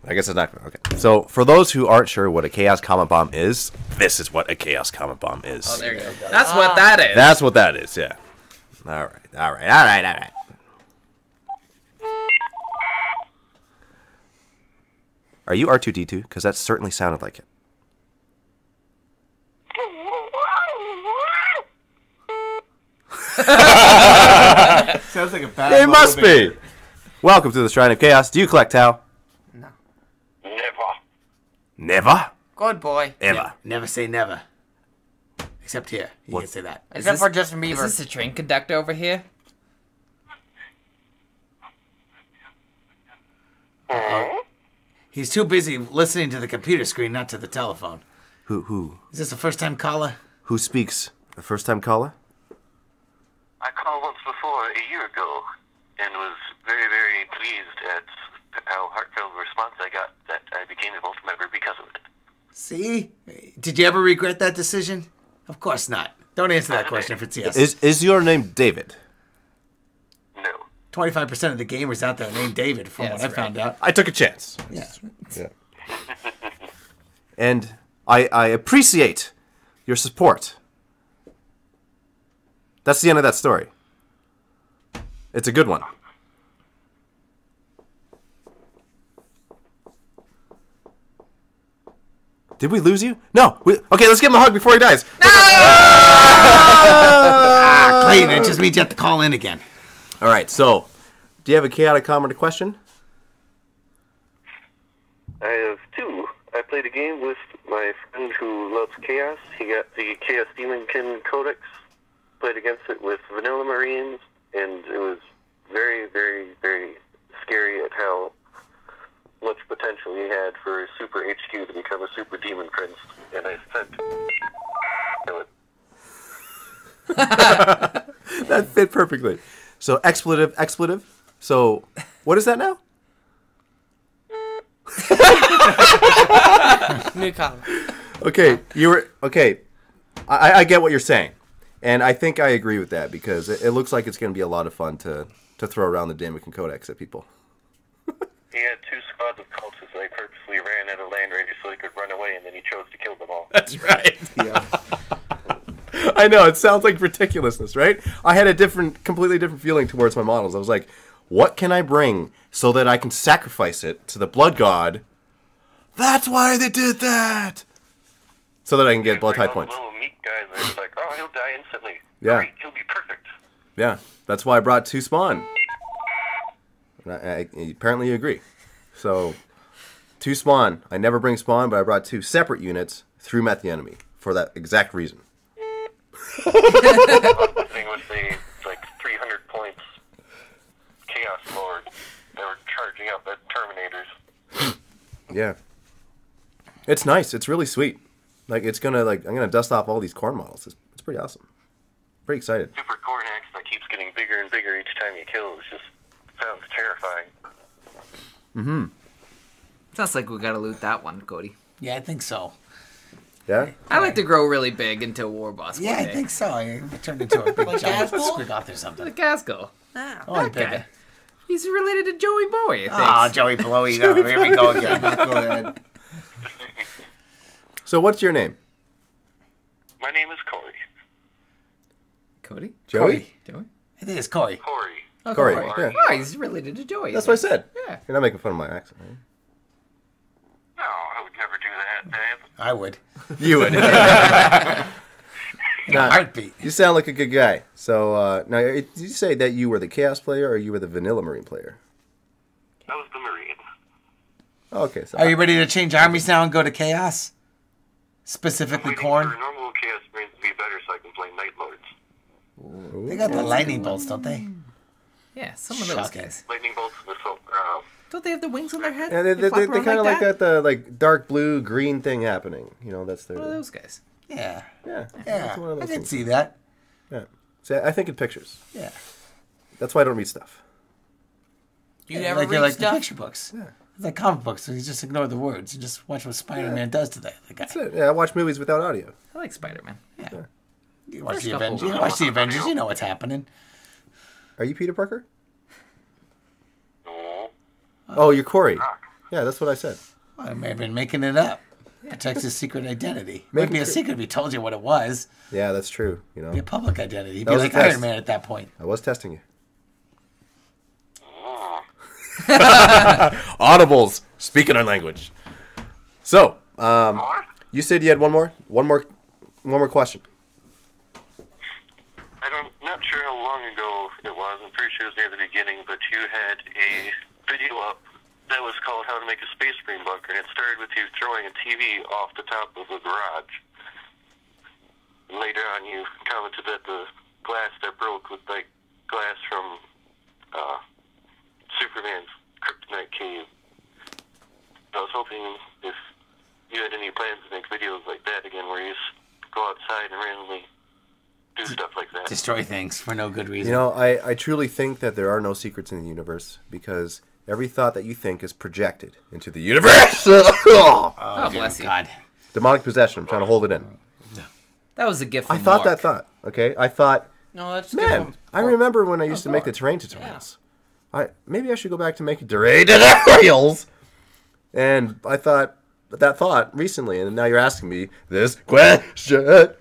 I guess it's not okay. So, for those who aren't sure what a Chaos Comet Bomb is, this is what a Chaos Comet Bomb is. Oh, there you go. That's what that is. That's what that is, yeah. All right. Are you R2-D2? Because that certainly sounded like it. Sounds like a bad. It must be! Welcome to the Shrine of Chaos. Do you collect Tau? Never. Never? Good boy. Ever. Never say never. Except here. You can say that. Except for Justin Is Bieber. this a train conductor over here? He's too busy listening to the computer screen, not to the telephone. Who Is this a first-time caller? speaks? A first-time caller? I called once before a year ago and was very, very pleased at how heartfelt a response I got that I became a Ultra member because of it. See? Did you ever regret that decision? Of course not. Don't answer that question if it's yes. Is your name David? No. 25% of the gamers out there are named David, from Yeah, what I that's found out. I took a chance. Yeah. Yeah. And I appreciate your support. That's the end of that story. It's a good one. Did we lose you? No. Okay, let's give him a hug before he dies. Clayton, it just means you have to call in again. All right, so do you have a chaotic comment or question? I have two. I played a game with my friend who loves Chaos. He got the Chaos Demonkin Codex, played against it with Vanilla Marines, and it was very, very, very scary at how much potential he had for Super HQ to become a Super Demon Prince. And I said, kill it. That fit perfectly. So expletive. So what is that now? New comment. Okay, I get what you're saying, and I think I agree with that because it looks like it's going to be a lot of fun to throw around the Damien Codex at people. He had two squads of cultists, and they purposely ran out of land radius so he could run away, and then he chose to kill them all. That's right. Yeah. I know, it sounds like ridiculousness, right? I had a completely different feeling towards my models. I was like, what can I bring so that I can sacrifice it to the blood god? That's why they did that! So that I can get blood type points. Little meat guys, and it's like, oh, he'll die instantly. Yeah. Great, he'll be perfect. Yeah, that's why I brought 2 spawn. Apparently you agree. So, 2 spawn. I never bring spawn, but I brought 2 separate units through Met the Enemy for that exact reason. The thing was the, 300 points Chaos Lord. They were charging up at Terminators. Yeah. It's nice. It's really sweet. I'm gonna dust off all these corn models. It's pretty awesome. Pretty excited. Super Cornax that keeps getting bigger and bigger each time you kill. It just sounds terrifying. Mm-hmm. Sounds like we gotta loot that one, Cody. Yeah, I think so. Yeah? I like to grow really big into a war boss. Yeah, I think so. I turned into a big giant squiggoth or something. The Casco. Oh, That guy. He's related to Joey Bowie, I think. Oh, Joey Blowy. Here we go again. Go ahead. So what's your name? My name is Corey. Cody? Joey? Joey? I think it's Corey. Corey. Oh, Corey. Corey. Yeah. Oh, he's related to Joey. That's what I said. Yeah. You're not making fun of my accent, right? No, I would never do that, Dave. I would. You would. In a heartbeat. You sound like a good guy. So, now, did you say that you were the Chaos player or you were the Vanilla Marine player? I was the Marine. Okay, so Are you ready to change armies now and go to Chaos? Specifically Waiting Corn? for normal Chaos Marines to be better so I can play Night Lords. They got the lightning bolts, don't they? Yeah, some of those Shocking. guys. Lightning bolts and assault. Don't they have the wings on their head? Yeah, they flap kind around of like that? that dark blue green thing happening. You know, that's their. One of those guys. Yeah. Yeah, Yeah. that's one of I those can things. see that. Yeah. See, I think in pictures. Yeah. That's why I don't read stuff. You never like read like stuff? the picture books. Yeah. It's like comic books, so you just ignore the words. You just watch what Spider-Man does to the guy. That's it. Yeah, I watch movies without audio. I like Spider-Man. You watch First the couple. Avengers. You watch the Avengers. You know what's happening. Are you Peter Parker? No. Oh, you're Corey. Yeah, that's what I said. Well, I may have been making it up. Protects his secret identity. Make Might be it a true. secret if he told you what it was. Yeah, that's true. You Be a know, public identity. He'd That be was a like test. Iron Man at that point. I was testing you. Audibles. Speaking our language. So, you said you had one more question. Not sure how long ago it was. I'm pretty sure it was near the beginning, but you had a video up that was called How to Make a Space Marine Bunker, and it started with you throwing a TV off the top of a garage. Later on, you commented that the glass that broke was like glass from Superman's kryptonite cave. I was hoping if you had any plans to make videos like that again, where you just go outside and randomly do stuff like that. Destroy things for no good reason. You know, I truly think that there are no secrets in the universe because every thought that you think is projected into the universe. Oh, bless you. God. Demonic possession. I'm trying to hold it in. That was a gift I from thought Mark. that thought. Okay, I thought, No, that's man, good. I remember when I used to make the terrain tutorials. Maybe I should go back to making terrain tutorials. And I thought that thought recently, and now you're asking me this question.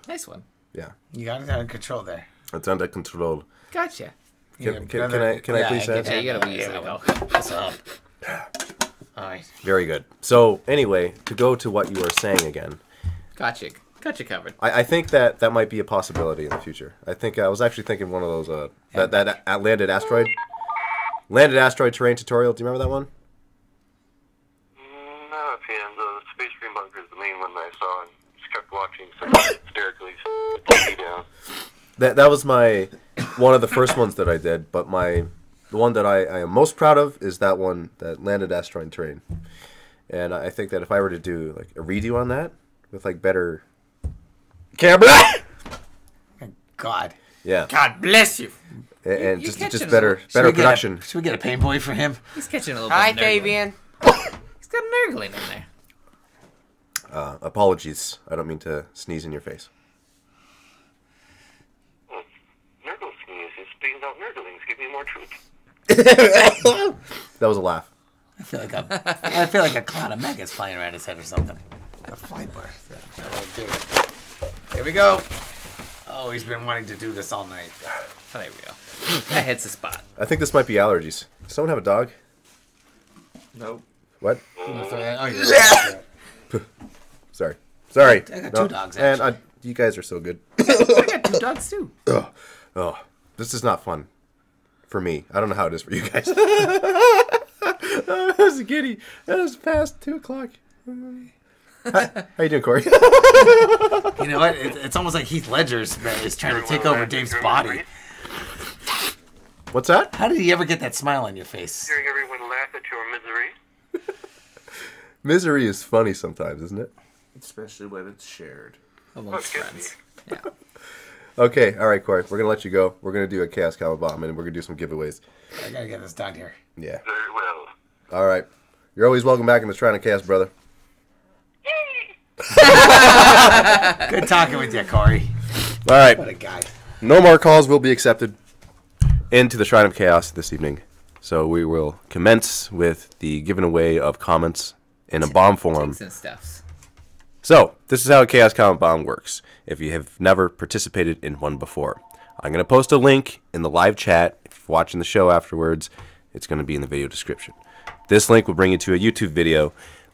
Nice one. Yeah, You got it under control there. it's under control. Gotcha. Can I please Yeah, answer? Yeah, you gotta use There that we one. go. What's up? All right. Very good. So anyway, to go to what you were saying again, Gotcha. Gotcha covered. I think that might be a possibility in the future. I think I was actually thinking one of those that landed asteroid terrain tutorial. Do you remember that one? No, and the Space Green Bunker is the main one that I saw and just kept watching so hysterically TV down. That was one of the first ones that I did, but the one that I am most proud of is that one that landed asteroid terrain. And I think that if I were to do like a redo on that with like better camera, God. yeah, God bless you. and you just catching better Should we get production. Should we get a paint boy for him? He's catching a little Hi, bit of nurgling. Fabian. He's got a nurgling in there. Apologies, I don't mean to sneeze in your face. Nurgle sneeze is speaking about nurglings. Give me more truth. That was a laugh. I feel like a cloud of maggots flying around his head or something. A fly bar. Here we go. Oh, he's been wanting to do this all night. Oh, there we go. That hits the spot. I think this might be allergies. Does someone have a dog? Nope. What? Oh, yeah. Sorry. I got two dogs, And you guys are so good. I got 2 dogs too. Oh, this is not fun for me. I don't know how it is for you guys. That was a giddy. That was past 2 o'clock. How you doing, Corey? You know what? It's almost like Heath Ledger's is trying to take over Dave's body. What's that? How did he ever get that smile on your face? Hearing everyone laugh at your misery. Misery is funny sometimes, isn't it? Especially when it's shared. Amongst friends. Yeah. Okay, all right, Corey. We're gonna let you go. We're gonna do a Chaos Combo Bomb, and we're gonna do some giveaways. I gotta get this done here. Yeah. Very well. All right. You're always welcome back in the Shrine of Chaos, brother. Good talking with you, Corey. All right. What a guy. No more calls will be accepted into the Shrine of Chaos this evening. So we will commence with the giving away of comments in a bomb form. Things and stuffs. So, this is how a Chaos Comment Bomb works, if you have never participated in one before. I'm going to post a link in the live chat. If you're watching the show afterwards, it's going to be in the video description. This link will bring you to a YouTube video.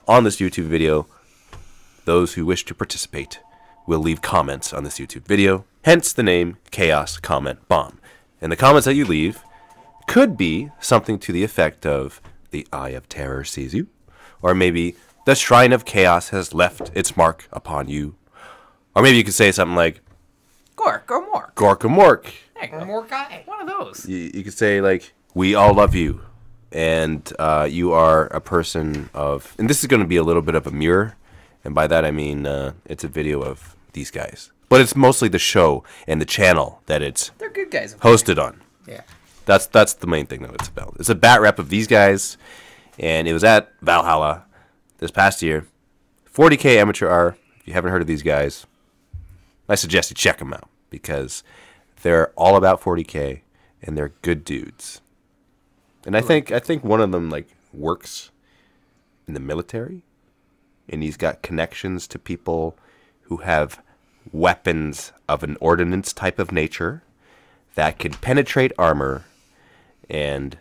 On this YouTube video, those who wish to participate will leave comments on this YouTube video, hence the name Chaos Comment Bomb. And the comments that you leave could be something to the effect of, the Eye of Terror sees you, or maybe the Shrine of Chaos has left its mark upon you. Or maybe you could say something like, Gork or Mork. Gork or Mork. There you go. Mork guy. One of those. You could say, like, we all love you. And you are a person of... And this is going to be a little bit of a mirror. And by that I mean it's a video of these guys. But it's mostly the show and the channel that it's They're good guys. hosted on. Yeah. That's the main thing that it's about. It's a bat rep of these guys. And it was at Valhalla this past year. 40K Amateur R. If you haven't heard of these guys, I suggest you check them out because they're all about 40K and they're good dudes. And I think one of them like works in the military, and he's got connections to people who have weapons of an ordnance type of nature that can penetrate armor and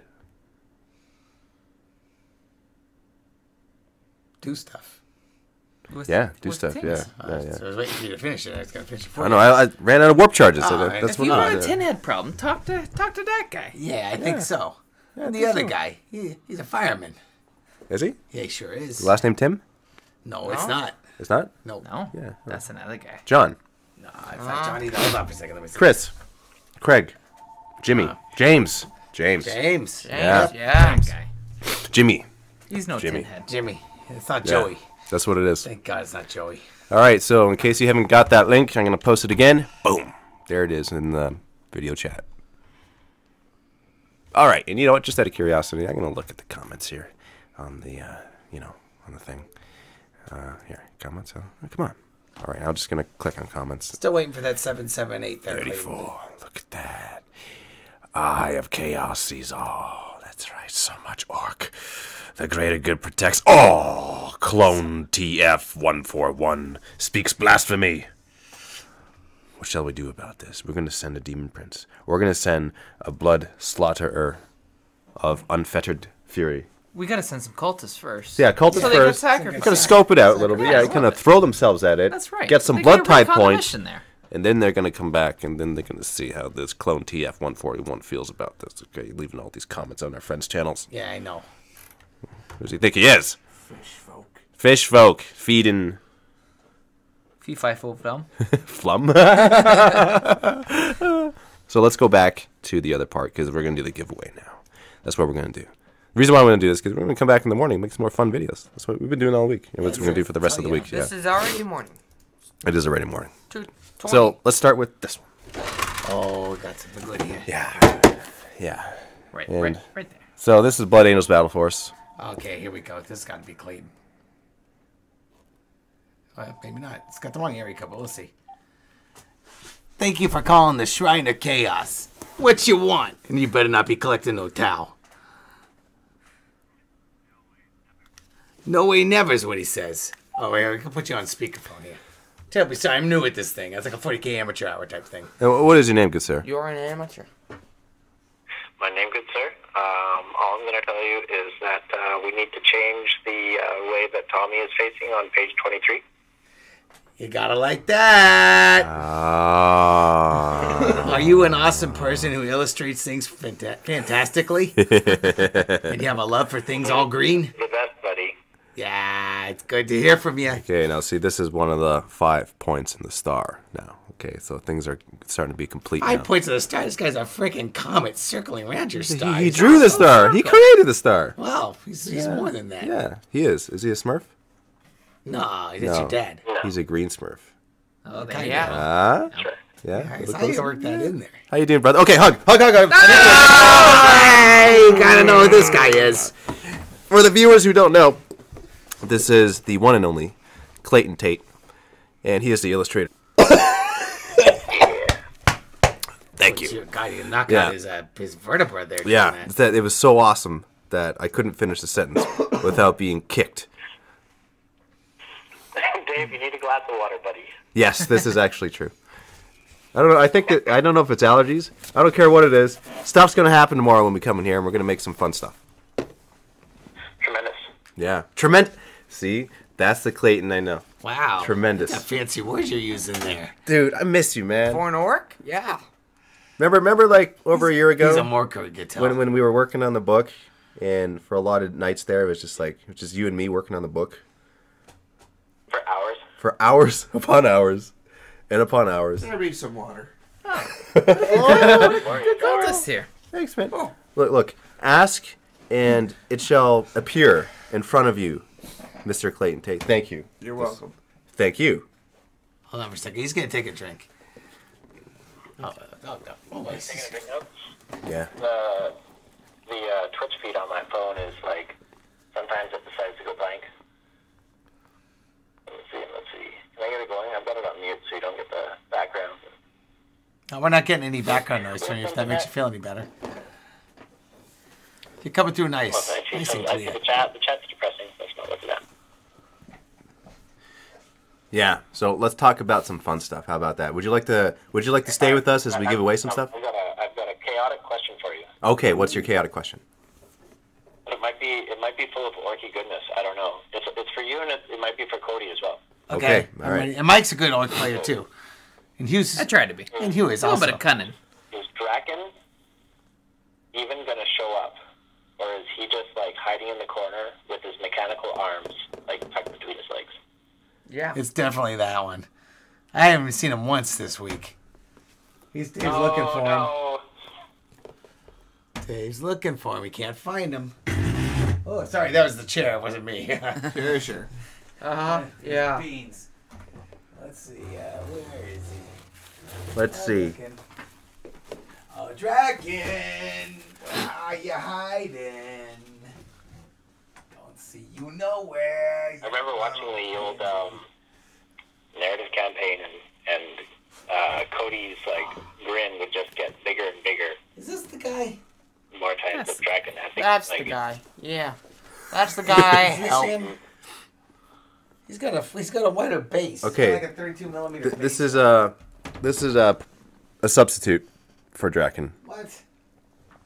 Do stuff. do with stuff. things. Yeah. So I was waiting for you to finish it. I was gonna finish it for I you. know. I ran out of warp charges, so Oh, that's If what you it want a was. tin head problem, talk to that guy. Yeah, I think so. And the other guy, he's a fireman. Is he? Yeah, he sure is. Last name Tim? No, it's not. It's not? No. No. Yeah. That's another guy. John. No, in fact, Johnny, hold on for a second. Let me see. Chris. Craig. Jimmy. James. James. James. Yeah. That guy. Jimmy. He's no Jimmy. tin head. Jimmy. It's not Yeah. Joey. That's what it is. Thank God it's not Joey. All right, so in case you haven't got that link, I'm going to post it again. Boom. There it is in the video chat. All right, and you know what? Just out of curiosity, I'm going to look at the comments here on the, on the thing. Here, comments. Come on. All right, I'm just going to click on comments. Still waiting for that 778 there. 34. Look at that. Eye of Chaos sees all. That's right. So much orc. The greater good protects all. Clone TF141 speaks blasphemy. What shall we do about this? We're going to send a demon prince. We're going to send a blood slaughterer of unfettered fury We gotta send some cultists first. So yeah, cultists So they can first. sacrifice. Kind of scope it out a little bit. Yeah, kind of throw themselves at it. That's right. Get some They blood get a type recon points, mission there. and then they're gonna come back, and then they're gonna see how this clone TF-141 feels about this. Okay, leaving all these comments on our friends' channels. Yeah, I know. Who does he think he is? Fish folk. Fish folk feeding Fee fi fo fum. flum. So let's go back to the other part because we're gonna do the giveaway now. That's what we're gonna do. The reason why I'm gonna do this is because we're gonna come back in the morning, and make some more fun videos. That's what we've been doing all week, and what we're gonna do for the rest of the week. Yeah, This is already morning. it is already morning. 2:20. So let's start with this one. Oh, we got something good here. Yeah. Right, And- right there. So this is Blood Angels Battle Force. Okay, here we go. This has got to be clean. Well, maybe not. It's got the wrong area code, but we'll see. Thank you for calling the Shrine of Chaos. What you want? And you better not be collecting no towel. No way never is what he says. Oh, wait, I can put you on speakerphone here. Tell me, sorry, I'm new at this thing. It's like a 40K amateur hour type thing. And what is your name, good sir? You're an amateur. My name, good sir. All I'm going to tell you is that we need to change the way that Tommy is facing on page 23. You gotta like that. Ah. Are you an awesome person who illustrates things fantastically? And you have a love for things all green? The best, buddy. Yeah, it's good to hear from you. Okay, now see, this is one of the 5 points in the star now. Okay, so things are starting to be complete 5 now. points of the star. This guy's a freaking comet circling around your star. He drew the star. He created the star. Wow, he's more than that. Yeah, he is. Is he a Smurf? No, that's No. your dad. He's a green Smurf. Oh, there you Yeah. go. Ah? That's right. Yeah. Nice. look How you closer. work that in there? How you doing, brother? Okay, hug. Hey, gotta know who this guy is. For the viewers who don't know, this is the one and only Clayton Tate, and he is the illustrator. Thank you. God, you knock Yeah. out his vertebra there. doing Yeah, that. that it was so awesome that I couldn't finish the sentence without being kicked. Dave, you need a glass of water, buddy. Yes, this is actually true. I don't know. I don't know if it's allergies. I don't care what it is. Stuff's gonna happen tomorrow when we come in here, and we're gonna make some fun stuff. Tremendous. Yeah, tremendous. See, that's the Clayton I know. Wow. Tremendous. What fancy words you're using there. Dude, I miss you, man. For an orc? Yeah. Remember, like over a year He's a ago Morco, you could tell. when we were working on the book, and for a lot of nights there, it was just you and me working on the book For hours. for hours upon hours, and upon hours. I need some water. Cultist here. Thanks, man. Look. Ask, and it shall appear in front of you, Mr. Clayton Tate. Thank you. You're welcome. Thank you. Hold on for a second. He's going to take a drink. Oh, wait. Taking a drink notes. Yeah. The Twitch feed on my phone is like, sometimes it decides to go blank. Let's see. Can I get it going? I've got it on mute so you don't get the background. No, we're not getting any background noise from you, if that makes you feel any better. You're coming through Well, nice. thank you. Nice and I see clear. the chat's depressing. Let's not look at that. Yeah. So let's talk about some fun stuff. How about that? Would you like to stay with us as we give away some stuff? I've got a chaotic question for you. Okay. What's your chaotic question? It might be full of orky goodness. I don't know. It's for you, and it might be for Cody as well. Okay, all I'm right. ready. And Mike's a good orc player, too. And Hughes I tried to be. and Hugh is A little also. bit of cunning. Is Draken even gonna show up, or is he just like hiding in the corner with his mechanical arms like tucked between his legs? Yeah. It's definitely that one. I haven't seen him once this week. He's looking for him. No. Dave's looking for him. He can't find him. Oh, sorry, that was the chair. It wasn't me. Sure. Yeah. Beans. Let's see. Where is he? Let's see. Oh, Dragon! Where are you hiding? Don't see you nowhere. I remember watching the old narrative campaign, and Cody's like grin would just get bigger and bigger Is this the guy? more times Yes. that Draken had to That's like, the guy. Yeah. That's the guy. Is this Help. him? He's got a wider base. Okay. Like a 32 millimeter. This base. is a substitute for Draken. What?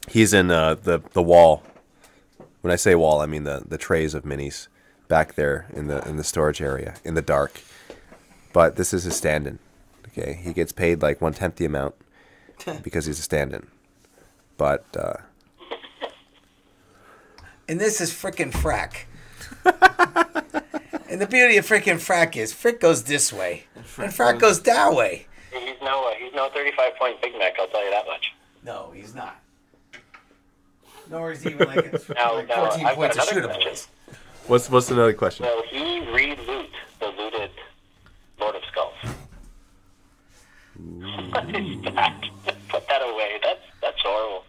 He's in the wall When I say wall, I mean the trays of minis back there in the storage area in the dark. But this is his stand-in. Okay, he gets paid like 1/10 the amount because he's a stand-in. But And this is frickin' Frack. And the beauty of frickin' Frack is Frick goes this way, and Frack goes that way. He's no 35-point Big Mac, I'll tell you that much. No, he's not. Nor is he even like, Now, like now 14 I've points got of another shootables. what's another question? Will he re-loot the looted Lord of Skulls? What is that? Put that away. That's horrible.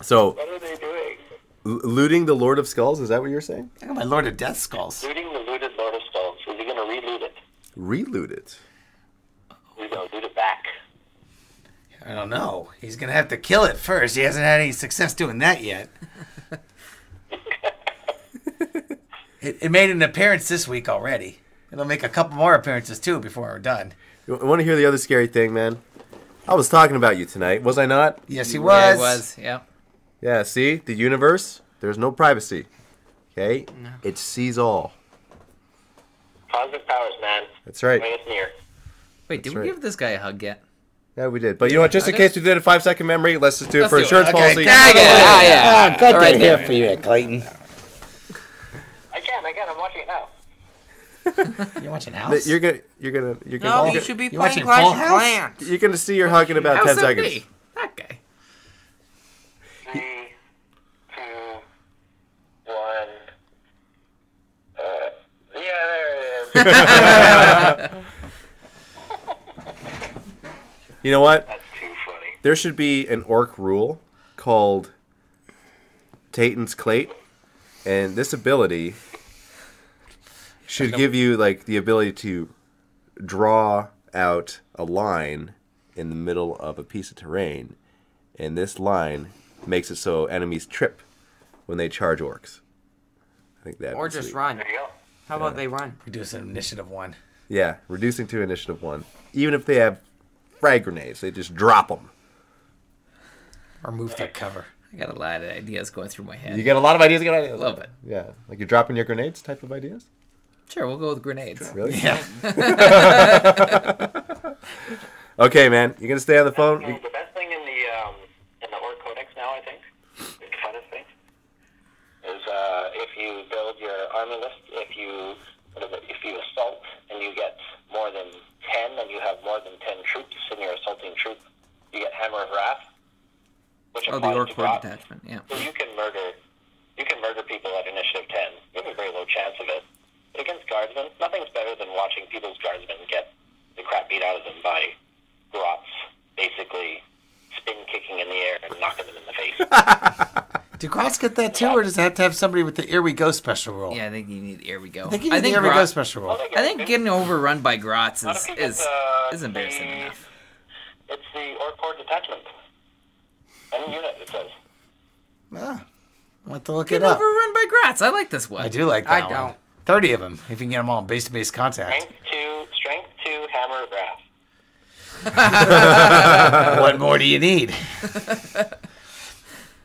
So What are they doing? looting the Lord of Skulls, is that what you're saying? I got my Lord of Death Skulls. Looting the looted Lord of Skulls. Is he going to re-loot it? Reloot it. He's going to loot it back. I don't know. He's gonna have to kill it first. He hasn't had any success doing that yet. It made an appearance this week already. It'll make a couple more appearances too before we're done. You want to hear the other scary thing, man? I was talking about you tonight, was I not? Yes, he Yeah, was. it was. Yeah. Yeah, see? The universe, there's no privacy. Okay? It sees all. Cosmic powers, man. That's right. Bring us near. Wait, did That's we right. give this guy a hug yet? Yeah, we did. But you know what? Just in Okay. case we did a 5-second memory, let's just do it Let's for do it. insurance Okay, policy. dang it. Ah, yeah. Good All right, to hear there. for you, Clayton. I can. I'm watching it now. You're watching House? You're gonna No, you should be You playing watching Clash Full of House? Clans. you're gonna see your hug in about How's 10 that seconds. be? That guy. 3, 2, 1. Yeah, there it is. You know what? That's too funny. There should be an orc rule called Tatan's Clate, and this ability should give you like the ability to draw out a line in the middle of a piece of terrain, and this line makes it so enemies trip when they charge orcs. I think that Or just run. There you go. How about they run? Reduce an initiative 1. Yeah, reducing to initiative 1. Even if they have frag grenades, they just drop them. Or move their cover. I got a lot of ideas going through my head. You get a lot of ideas. You get Love it. Yeah, like you're dropping your grenades type of ideas. Sure, we'll go with grenades. Really? Yeah. Okay, man. You gonna stay on the phone? The best thing in the Orc Codex now, I think, the funnest thing, is if you build your army list, if you assault and you get more than 10, and you have more than 10 troops in your assaulting troop, you get Hammer of Wrath, which Oh, the applies orc to horde Grot. detachment. Yeah. So you can murder people at initiative 10. You have a very low chance of it. But against guardsmen, nothing's better than watching people's guardsmen get the crap beat out of them by grots, basically spin kicking in the air and knocking them in the face. Do Grots get that too, or does it have to have somebody with the Here We Go special rule? Yeah, I think you need. Here we go. I think you need the Here We Go special rule. I think getting overrun by grots What if you get, is embarrassing the- enough. It's the Orc Horde detachment. Any unit, it says. Ah, I'll have to look Get it up. overrun by grots. I like this one. I do like I that one. don't. 30 of them, if you can get them all in base-to-base contact. Strength 2, Hammer of Wrath. What more do you need?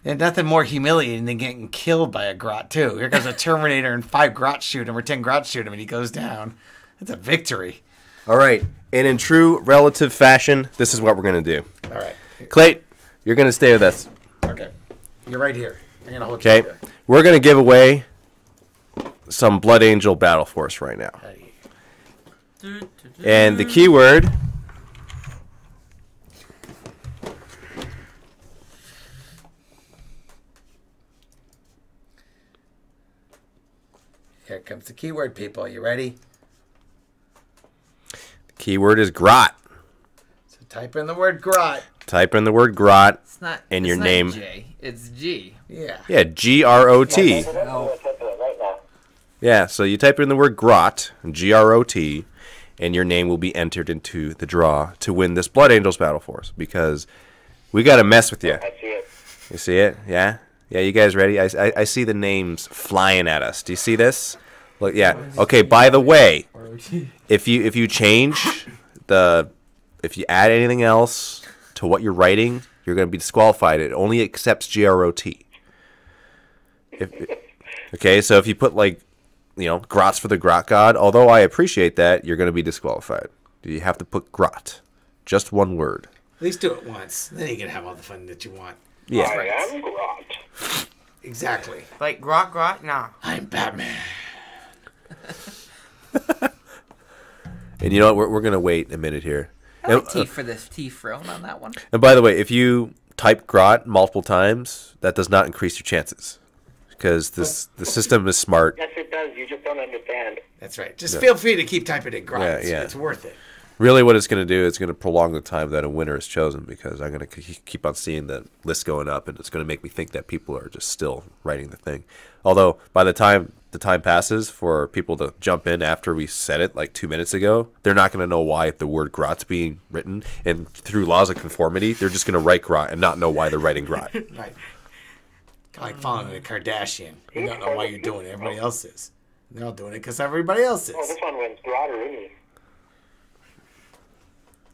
And nothing more humiliating than getting killed by a grot, too. Here comes a Terminator and 5 grots shoot him, or 10 grots shoot him, and he goes down. That's a victory. All right. And in true relative fashion, this is what we're gonna do. All right. Clayt, you're gonna stay with us. Okay. You're right here. I'm going to hold Okay. you here. We're gonna give away some Blood Angel Battle Force right now. And the keyword Here comes the keyword, people. You ready? is grot. So type in the word grot. Type in the word grot. It's not. And it's your not name. J. It's G. Yeah. Yeah, G-R-O-T. Right now. Yeah, so you type in the word grot, G-R-O-T, and your name will be entered into the draw to win this Blood Angels Battle Force, because we got to mess with you. I see it. You see it? Yeah? Yeah, you guys ready? I see the names flying at us. Do you see this? Look, yeah. Okay, by the way, if you change if you add anything else to what you're writing, you're going to be disqualified. It only accepts GROT. Okay, so if you put grots for the grot god, although I appreciate that, you're going to be disqualified. You have to put grot. Just one word. At least do it once. Then you can have all the fun that you want. Yeah. I am Grot. Exactly. Like grot, nah. I'm Batman. And you know what? We're going to wait a minute here. I like T for this T throne on that one. And by the way, if you type grot multiple times, that does not increase your chances. Because the system is smart. Yes, it does. You just don't understand. That's right. Just feel free to keep typing in grot. Yeah. It's worth it. Really what it's going to do is going to prolong the time that a winner is chosen, because I'm going to keep on seeing the list going up, and it's going to make me think that people are just still writing the thing. Although, by the time passes for people to jump in after we said it like 2 minutes ago, they're not going to know why the word grot's being written, and through laws of conformity, they're just going to write grot and not know why they're writing grot. Right. Like following a Kardashian. You don't know why you're doing it. Everybody else is. They're all doing it because everybody else is. Oh, this one went Grotterini.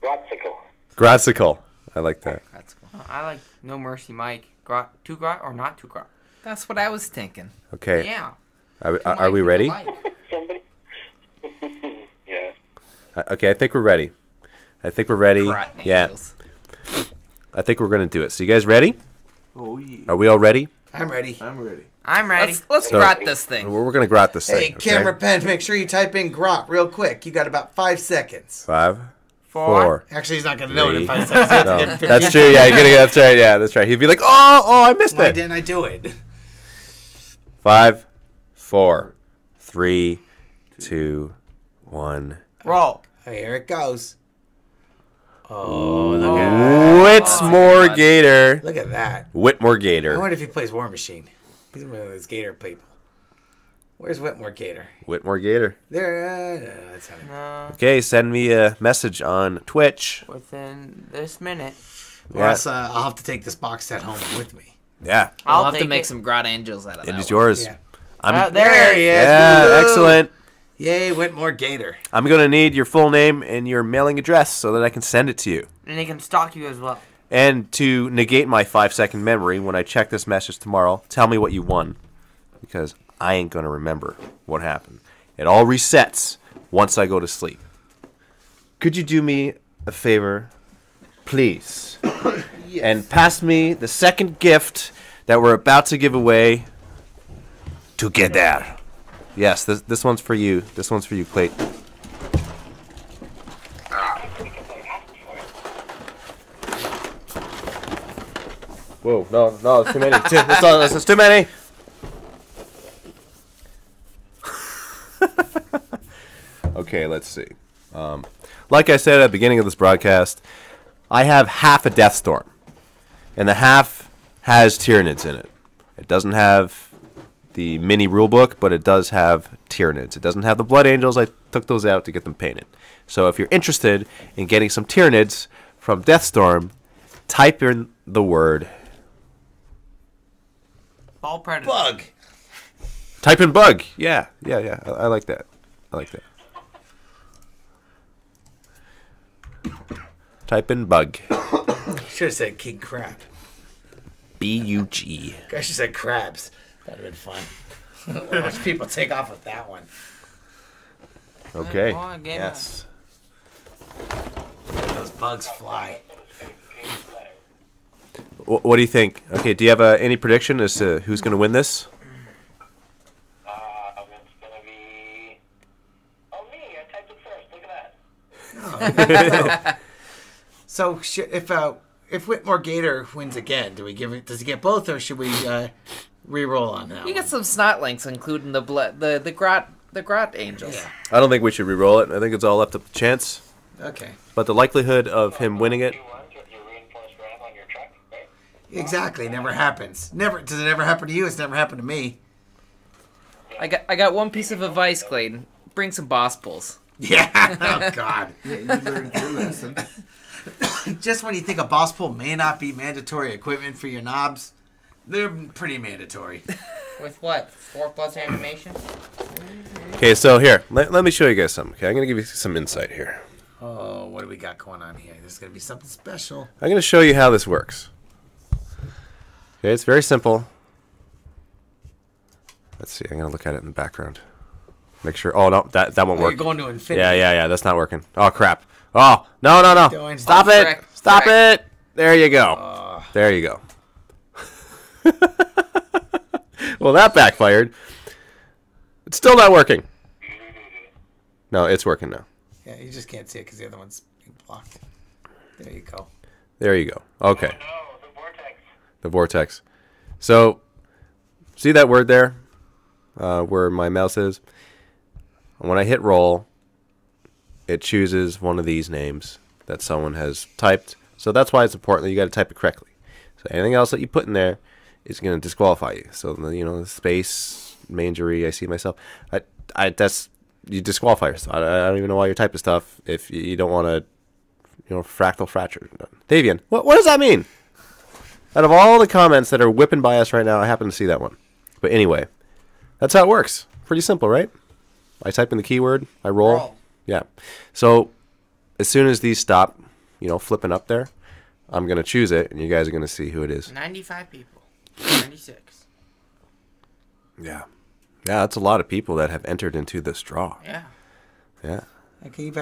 Grotsicle. Grotsicle. I like that. That's cool. I like No Mercy Mike. Grot, two grot or not two grot? That's what I was thinking. Okay. Yeah. Are we ready? Somebody. Yeah. Okay, I think we're ready. Grot Yeah. angels. I think we're going to do it. So you guys ready? Oh, yeah. Are we all ready? I'm ready. I'm ready. I'm ready. Let's So- grot this thing. We're going to grot this Hey, thing. okay? camera pen, make sure you type in grot real quick. You got about 5 seconds. 5, Four. 4. Actually, he's not going to know it in Three. 5 seconds. You have to No, give him 15 that's true. Yeah, that's right. Yeah, that's right. He'd be like, "Oh, I missed Why it." didn't I do it? 5, 4, 3, 2, 1. Roll. Here it goes. Whitmore Gator. Look at that. Whitmore I Gator. wonder if he plays War Machine. He's one of those Gator people. Where's Whitmore Gator? Whitmore Gator. There. That's not him. No, Okay, send me a message on Twitch. within this minute. Or else I'll have to take this box set home with me. Yeah, I'll I'll have to take make it. some grot angels out of that. it is one. yours. Yeah. There he he is. Yeah, Woo! excellent. Yay, Whitmore Gator. I'm gonna need your full name and your mailing address so that I can send it to you. And he can stalk you as well. And to negate my 5-second memory, when I check this message tomorrow, tell me what you won, because I ain't gonna remember what happened. It all resets once I go to sleep. Could you do me a favor, please? Yes. And pass me the second gift that we're about to give away together. Yes, this one's for you. This one's for you, Clayton. Whoa, no, it's too many. It's too many. Okay, let's see. Like I said at the beginning of this broadcast, I have half a Death Storm, and the half has Tyranids in it. It doesn't have the mini rulebook, but it does have Tyranids. It doesn't have the Blood Angels. I took those out to get them painted. So if you're interested in getting some Tyranids from Deathstorm, type in the word Ball predator. Bug. Type in bug. Yeah. I like that. Type in bug. Should have said King Crab. B-U-G. I should have said crabs. That'd have been fun. Watch people take off with that one. Okay. Well, I gave Yes. Those bugs fly. What do you think? Okay, do you have any prediction as to who's going to win this? It's gonna be. Oh, me! I typed it first. Look at that. So if Whitmore Gator wins again, do we give it? Does he get both, or should we re-roll on that? You one? get some snotlinks, including the grot angels. Yeah. I don't think we should re-roll it. I think it's all left up to chance. Okay. But the likelihood of him winning it, You want with your reinforced ram on your truck, right? Exactly. Never happens. Never. Does it ever happen to you? It's never happened to me. I got one piece of advice, Clayton. Bring some boss pulls. Yeah. Oh God. Yeah, you learned your lesson. Just when you think a boss pull may not be mandatory equipment for your knobs, they're pretty mandatory. With what? 4+ animation? okay, so here, let me show you guys something. Okay, I'm going to give you some insight here. Oh, what do we got going on here? There's gonna be something special. I'm going to show you how this works. Okay, it's very simple. Let's see. I'm gonna look at it in the background. Make sure. Oh no, that won't You're work. going to infinity. Yeah. That's not working. Oh crap. Oh no. Doing- Stop Oh, it. frick, Stop frick. it. There you go. There you go. Well, that backfired. It's still not working. No, it's working now. Yeah, you just can't see it because the other one's being blocked. There you go. There you go. Okay. No, the vortex. The vortex. So, see that word there? Where my mouse is? When I hit roll, it chooses one of these names that someone has typed. So that's why it's important that you got to type it correctly. So anything else that you put in there is going to disqualify you. So, the space, mangery, I see myself. That's, you disqualify yourself. I don't even know why you're typing stuff if you don't want to, fractal fracture. Davian, what does that mean? Out of all the comments that are whipping by us right now, I happen to see that one. But anyway, that's how it works. Pretty simple, right? I type in the keyword, I roll. Yeah. So as soon as these stop, flipping up there, I'm going to choose it, and you guys are going to see who it is. 95 people. 96. Yeah. Yeah, that's a lot of people that have entered into this draw. Yeah. Yeah. Okay, you've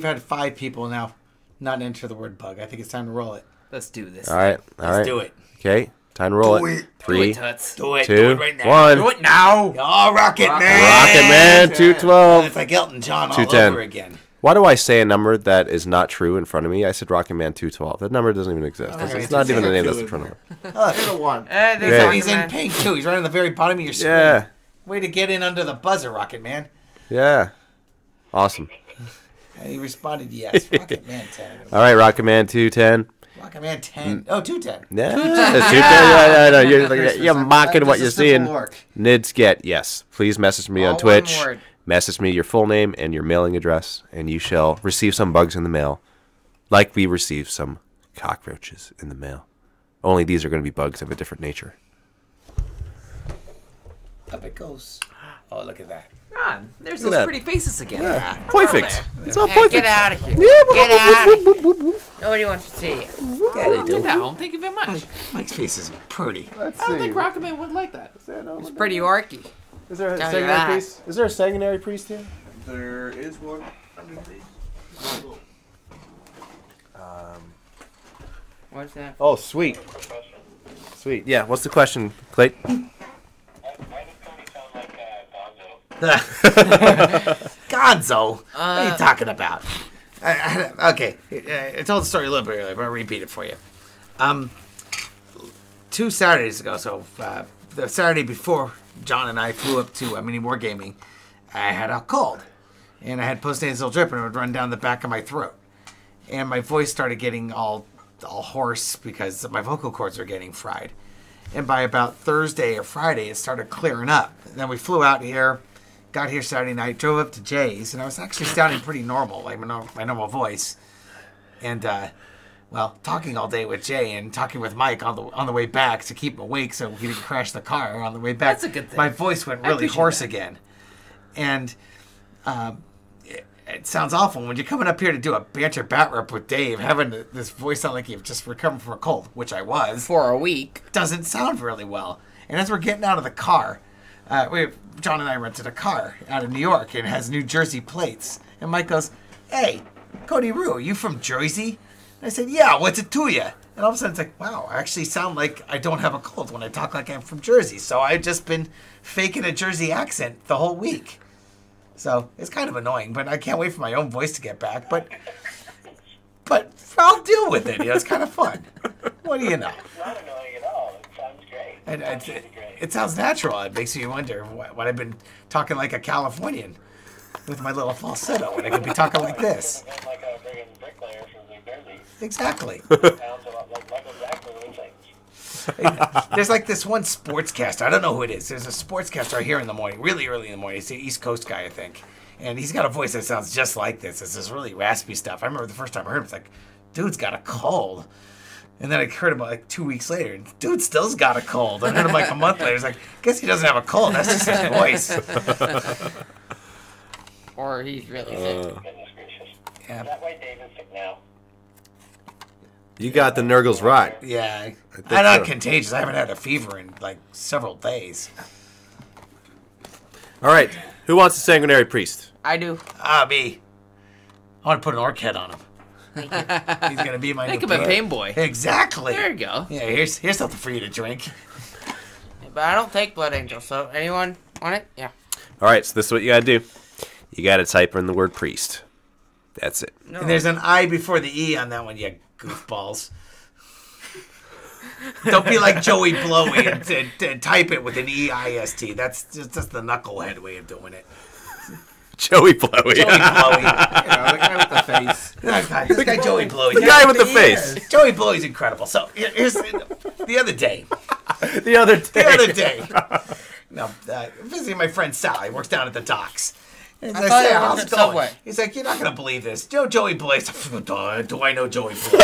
had 5 people now not enter the word bug. I think it's time to roll it. Let's do this. All right. Let's do it. Okay. Time to roll Do it. it. 3, Tuts. Do it. 2, Do it right now. 1. Do it now. Oh, Rocket Man. Rocket Man 212. It's like Elton John all 210. over again. Why do I say a number that is not true in front of me? I said Rocket Man 212. That number doesn't even exist. It's not even the name that's in front of me. Hit a 1. There's Yeah. Rocket He's in Man. pink, too. He's right on the very bottom of your screen. Yeah. Way to get in under the buzzer, Rocket Man. Yeah. Awesome. And he responded yes. Rocket Man 10. All right, Rocket Man 210. Rocket Man 10. Oh, 210. Yeah. 210. Yeah. You're mocking what you're Just a simple seeing. orc. Nidsget, yes. Please message me on All Twitch. one word. Message me your full name and your mailing address, and you shall receive some bugs in the mail, like we received some cockroaches in the mail. Only these are going to be bugs of a different nature. Up it goes. Oh, look at that. Ah, there's Look at those that. pretty faces again. Perfect. It's all Hey, perfect. get out of here. Get out of here. Nobody wants to see you. Yeah, they Get that home. Thank you very much. Mike's face is pretty. Let's I don't see. think Rocketman would like that. It's pretty orky. Is there a Tell you that. priest? Is there a sanguinary priest here? There is one underneath. What's that? Oh, sweet. Sweet. Yeah, what's the question, Clayton? Why does Cody sound like Gonzo? Gonzo? What are you talking about? Okay, I told the story a little bit earlier, but I'll repeat it for you. 2 Saturdays ago, so the Saturday before John and I flew up to Mini Wargaming, I had a cold. And I had post-nasal drip, and it would run down the back of my throat. And my voice started getting all hoarse because my vocal cords were getting fried. And by about Thursday or Friday, it started clearing up. And then we flew out here, got here Saturday night, drove up to Jay's, and I was actually sounding pretty normal, like my normal voice. And, talking all day with Jay and talking with Mike on the way back to keep him awake so he didn't crash the car on the way back. That's a good thing. My voice went I really appreciate hoarse that. again. And it sounds awful when you're coming up here to do a banter bat rep with Dave, having this voice sound like you've just recovered from a cold, which I was. For a week. Doesn't sound really well. And as we're getting out of the car, John and I rented a car out of New York, and it has New Jersey plates. And Mike goes, "Hey, Cody Rue, are you from Jersey?" And I said, "Yeah, what's it to you?" And all of a sudden it's like, wow, I actually sound like I don't have a cold when I talk like I'm from Jersey. So I've just been faking a Jersey accent the whole week. So it's kind of annoying, but I can't wait for my own voice to get back. But I'll deal with it. It's kind of fun. What do you know? It's not annoying at all. It sounds great. And Sounds really great. it sounds natural. It makes you wonder what I've been talking like a Californian with my little falsetto when I could be talking like this. Sounds like a friggin' bricklayer from New Jersey. Exactly. Sounds a lot like exactly what he thinks. There's like this one sportscaster. I don't know who it is. There's a sportscaster I hear in the morning, really early in the morning. He's the East Coast guy, I think. And he's got a voice that sounds just like this. It's this really raspy stuff. I remember the first time I heard him, it's like, dude's got a cold. And then I heard him like 2 weeks later, and dude still's got a cold. I heard him like a month later. It's like, guess he doesn't have a cold. That's just his voice. Or he's really sick. Goodness gracious. Yeah. Is that why Dave is sick now? You got the Nurgles right. Yeah. think I'm not so. contagious. I haven't had a fever in like several days. All right. Who wants a sanguinary priest? I do. Me. I want to put an orc head on him. He's going to be my Make new him a pain. pain boy. Exactly. There you go. Yeah, here's something for you to drink. But I don't take Blood Angel, so anyone want it? Yeah. All right. So this is what you got to do. You got to type in the word priest. That's it. No. And there's an I before the E on that one, you goofballs. Don't be like Joey Blowy and type it with an E-I-S-T. That's just the knucklehead way of doing it. Joey Blowy. Joey Blowy. The guy with the face. This guy Joey Blowy. The guy with the face. Joey Blowy's incredible. So here's the other day. The other day. Visiting my friend Sal. He works down at the docks. And I thought say, you how's worked it at going? Subway. He's like, you're not going to believe this. Joey Blowy. Do I know Joey Blowy?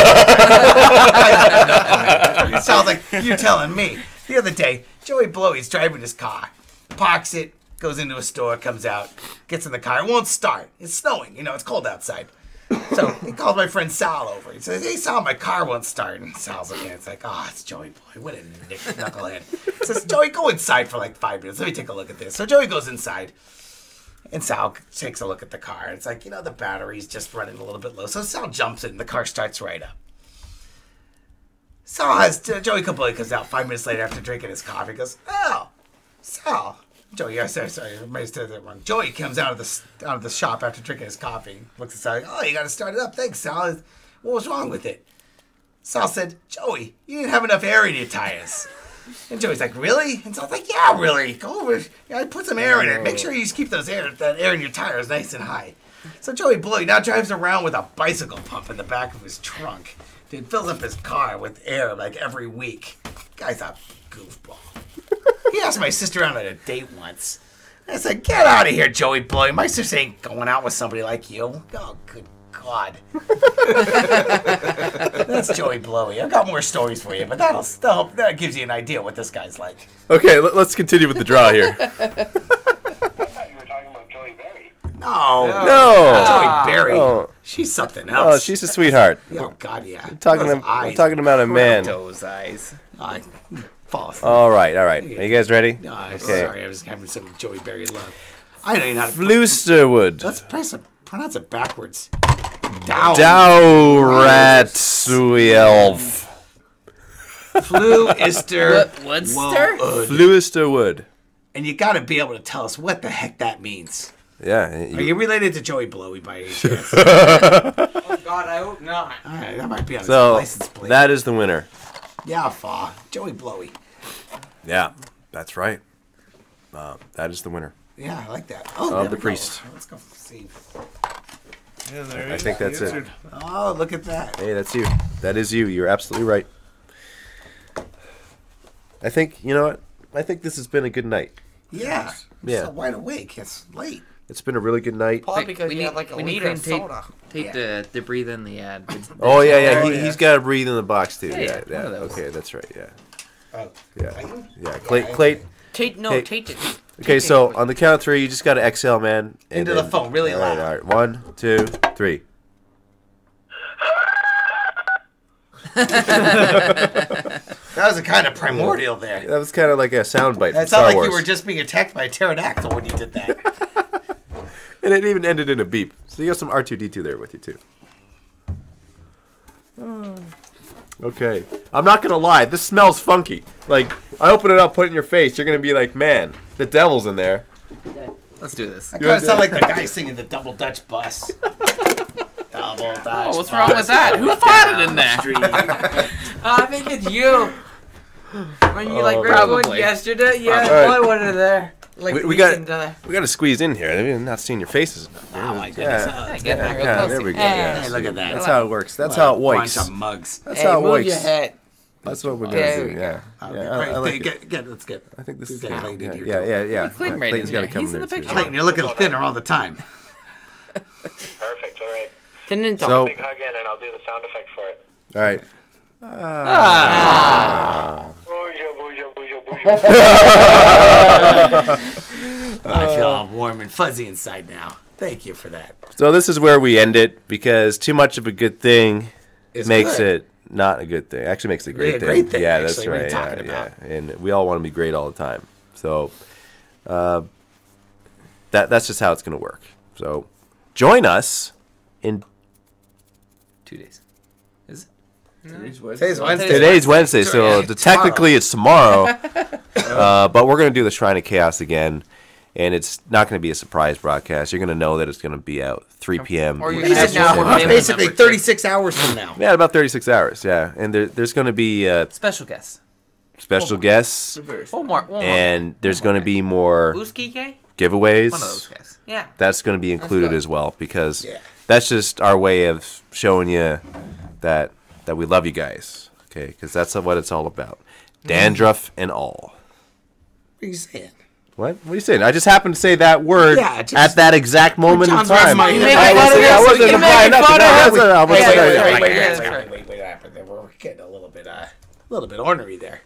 It sounds like you're telling me. The other day, Joey Blowy's driving his car, parks it, goes into a store, comes out, gets in the car. It won't start. It's snowing. It's cold outside. So he calls my friend Sal over. He says, hey, Sal, my car won't start. And Sal's looking at it. It's like, it's Joey Blowy. What a knucklehead. He says, Joey, go inside for like 5 minutes. Let me take a look at this. So Joey goes inside. And Sal takes a look at the car. It's like, the battery's just running a little bit low. So Sal jumps in and the car starts right up. Joey Blowy comes out 5 minutes later after drinking his coffee. He goes, oh, Sal. Joey, sorry, I might have said that wrong. Joey comes out of the shop after drinking his coffee. Looks at Sal, like, oh, you got to start it up. Thanks, Sal. What was wrong with it? Sal said, Joey, you didn't have enough air in your tires. And Joey's like, really? And Sal's like, yeah, really. Go over. Put some air in it. Make sure you just keep that air in your tires nice and high. So Joey Blowy now drives around with a bicycle pump in the back of his trunk. Dude fills up his car with air like every week. Guy's a goofball. He asked my sister out on a date once. I said, get out of here, Joey Blowy. My sister ain't going out with somebody like you. Oh, good God. That's Joey Blowy. I've got more stories for you, but that gives you an idea what this guy's like. Okay, let's continue with the draw here. I thought you were talking about Joey Berry. No. No. Joey Berry. Oh. She's something else. Oh, she's a sweetheart. Oh, God, yeah. I'm Those eyes. talking about a man. Those eyes. Fall asleep. All right. Are you guys ready? Oh, sorry, I was having some Joey Berry love. I don't even know how to Flusterwood. Let's pronounce it backwards. Dowratsuelf. Fluister. Woodster? Flusterwood. And you got to be able to tell us what the heck that means. Yeah. Are you related to Joey Blowy by any chance? Oh God, I hope not. All right, that might be on his So license plate. that is the winner. Yeah, Joey Blowy. Yeah, that's right. That is the winner. Yeah, I like that. Oh, Of there the we go. priest. Let's go see. Yeah, there I think that's it. Oh, look at that. Hey, that's you. That is you. You're absolutely right. I think, you know what? I think this has been a good night. Yeah. I'm Yeah. so wide awake. It's late. It's been a really good night. Probably because you have like a liter of tape, soda. tape to breathe in the ad. Oh, yeah. Oh, yeah. He's got to breathe in the box, too. Yeah, Yeah. one of those. Okay, that's right. Yeah. Oh, Yeah. Clayton? Yeah. Yeah, Clayton. Tate, no, Hey. Tate it. Okay, so on the count of three, you just got to exhale, man. and Into the phone, really all right, loud. All right. 1, 2, 3. That was a kind of primordial there. That was kind of like a soundbite from It Star sounded like Wars. you were just being attacked by a pterodactyl when you did that. And it even ended in a beep. So you got some R2-D2 there with you, too. Okay. I'm not going to lie. This smells funky. Like, I open it up, put it in your face. You're going to be like, man, the devil's in there. Let's do this. I kind of sound like the guy singing the Double Dutch Bus. Double Dutch Oh, what's wrong with that? Who farted in there? I think it's you. When you like Oh, read one probably. yesterday, yeah, Alright. boy, what are there? Like We got weekend, we got to squeeze in here. I'm not seeing your faces enough. Oh, my goodness. Yeah. Get that real Yeah, close. there we go. Hey, Yeah. Hey, look at that. That's how it works. That's how it works. Bunch of mugs. That's Hey, how it move works. your head. That's what we're There gonna we do. go. Yeah. Okay, Yeah. I like it. let's get. I think this is Get yeah, Clayton in yeah, here. yeah. Clayton right Clayton's in got to there. come He's in the too. picture. Clayton, you're looking thinner all the time. Perfect, all right. Tendon So- Big hug in and I'll do the sound effect for it. All right. Booja, booja, booja, booja. I feel all warm and fuzzy inside now. Thank you for that. So this is where we end it because too much of a good thing It's makes good. it not a good thing. Actually makes it a great Yeah, thing. great thing, Yeah, that's actually. What are right. you Yeah, talking yeah. about? And we all want to be great all the time. So that's just how it's going to work. So join us in 2 days. Is it? Today's Wednesday. today's Wednesday, so Tomorrow. technically it's tomorrow. But we're going to do the Shrine of Chaos again. And it's not going to be a surprise broadcast. You're going to know that it's going to be out 3 p.m. Or you Eastern can have Standard one Time. Basically 36 hours from now. Yeah, about 36 hours, yeah. And there's going to be Special guest. special guests, One more. and there's going to be more Uskike? giveaways. One of those guys. Yeah. That's going to be included as well, because Yeah. that's just our way of showing you that we love you guys, okay? Because that's what it's all about. Dandruff and all. What are you saying? What are you saying? I just happened to say that word Yeah, just- at that exact moment in John's rubbing time. my You head. make I fun of wasn't- I us, wasn't you implying make nothing. fun No, of that's us. what I was Wait, saying. wait, Wait, Yeah, wait, that's wait, right. wait, what happened there? We're getting a little bit ornery there.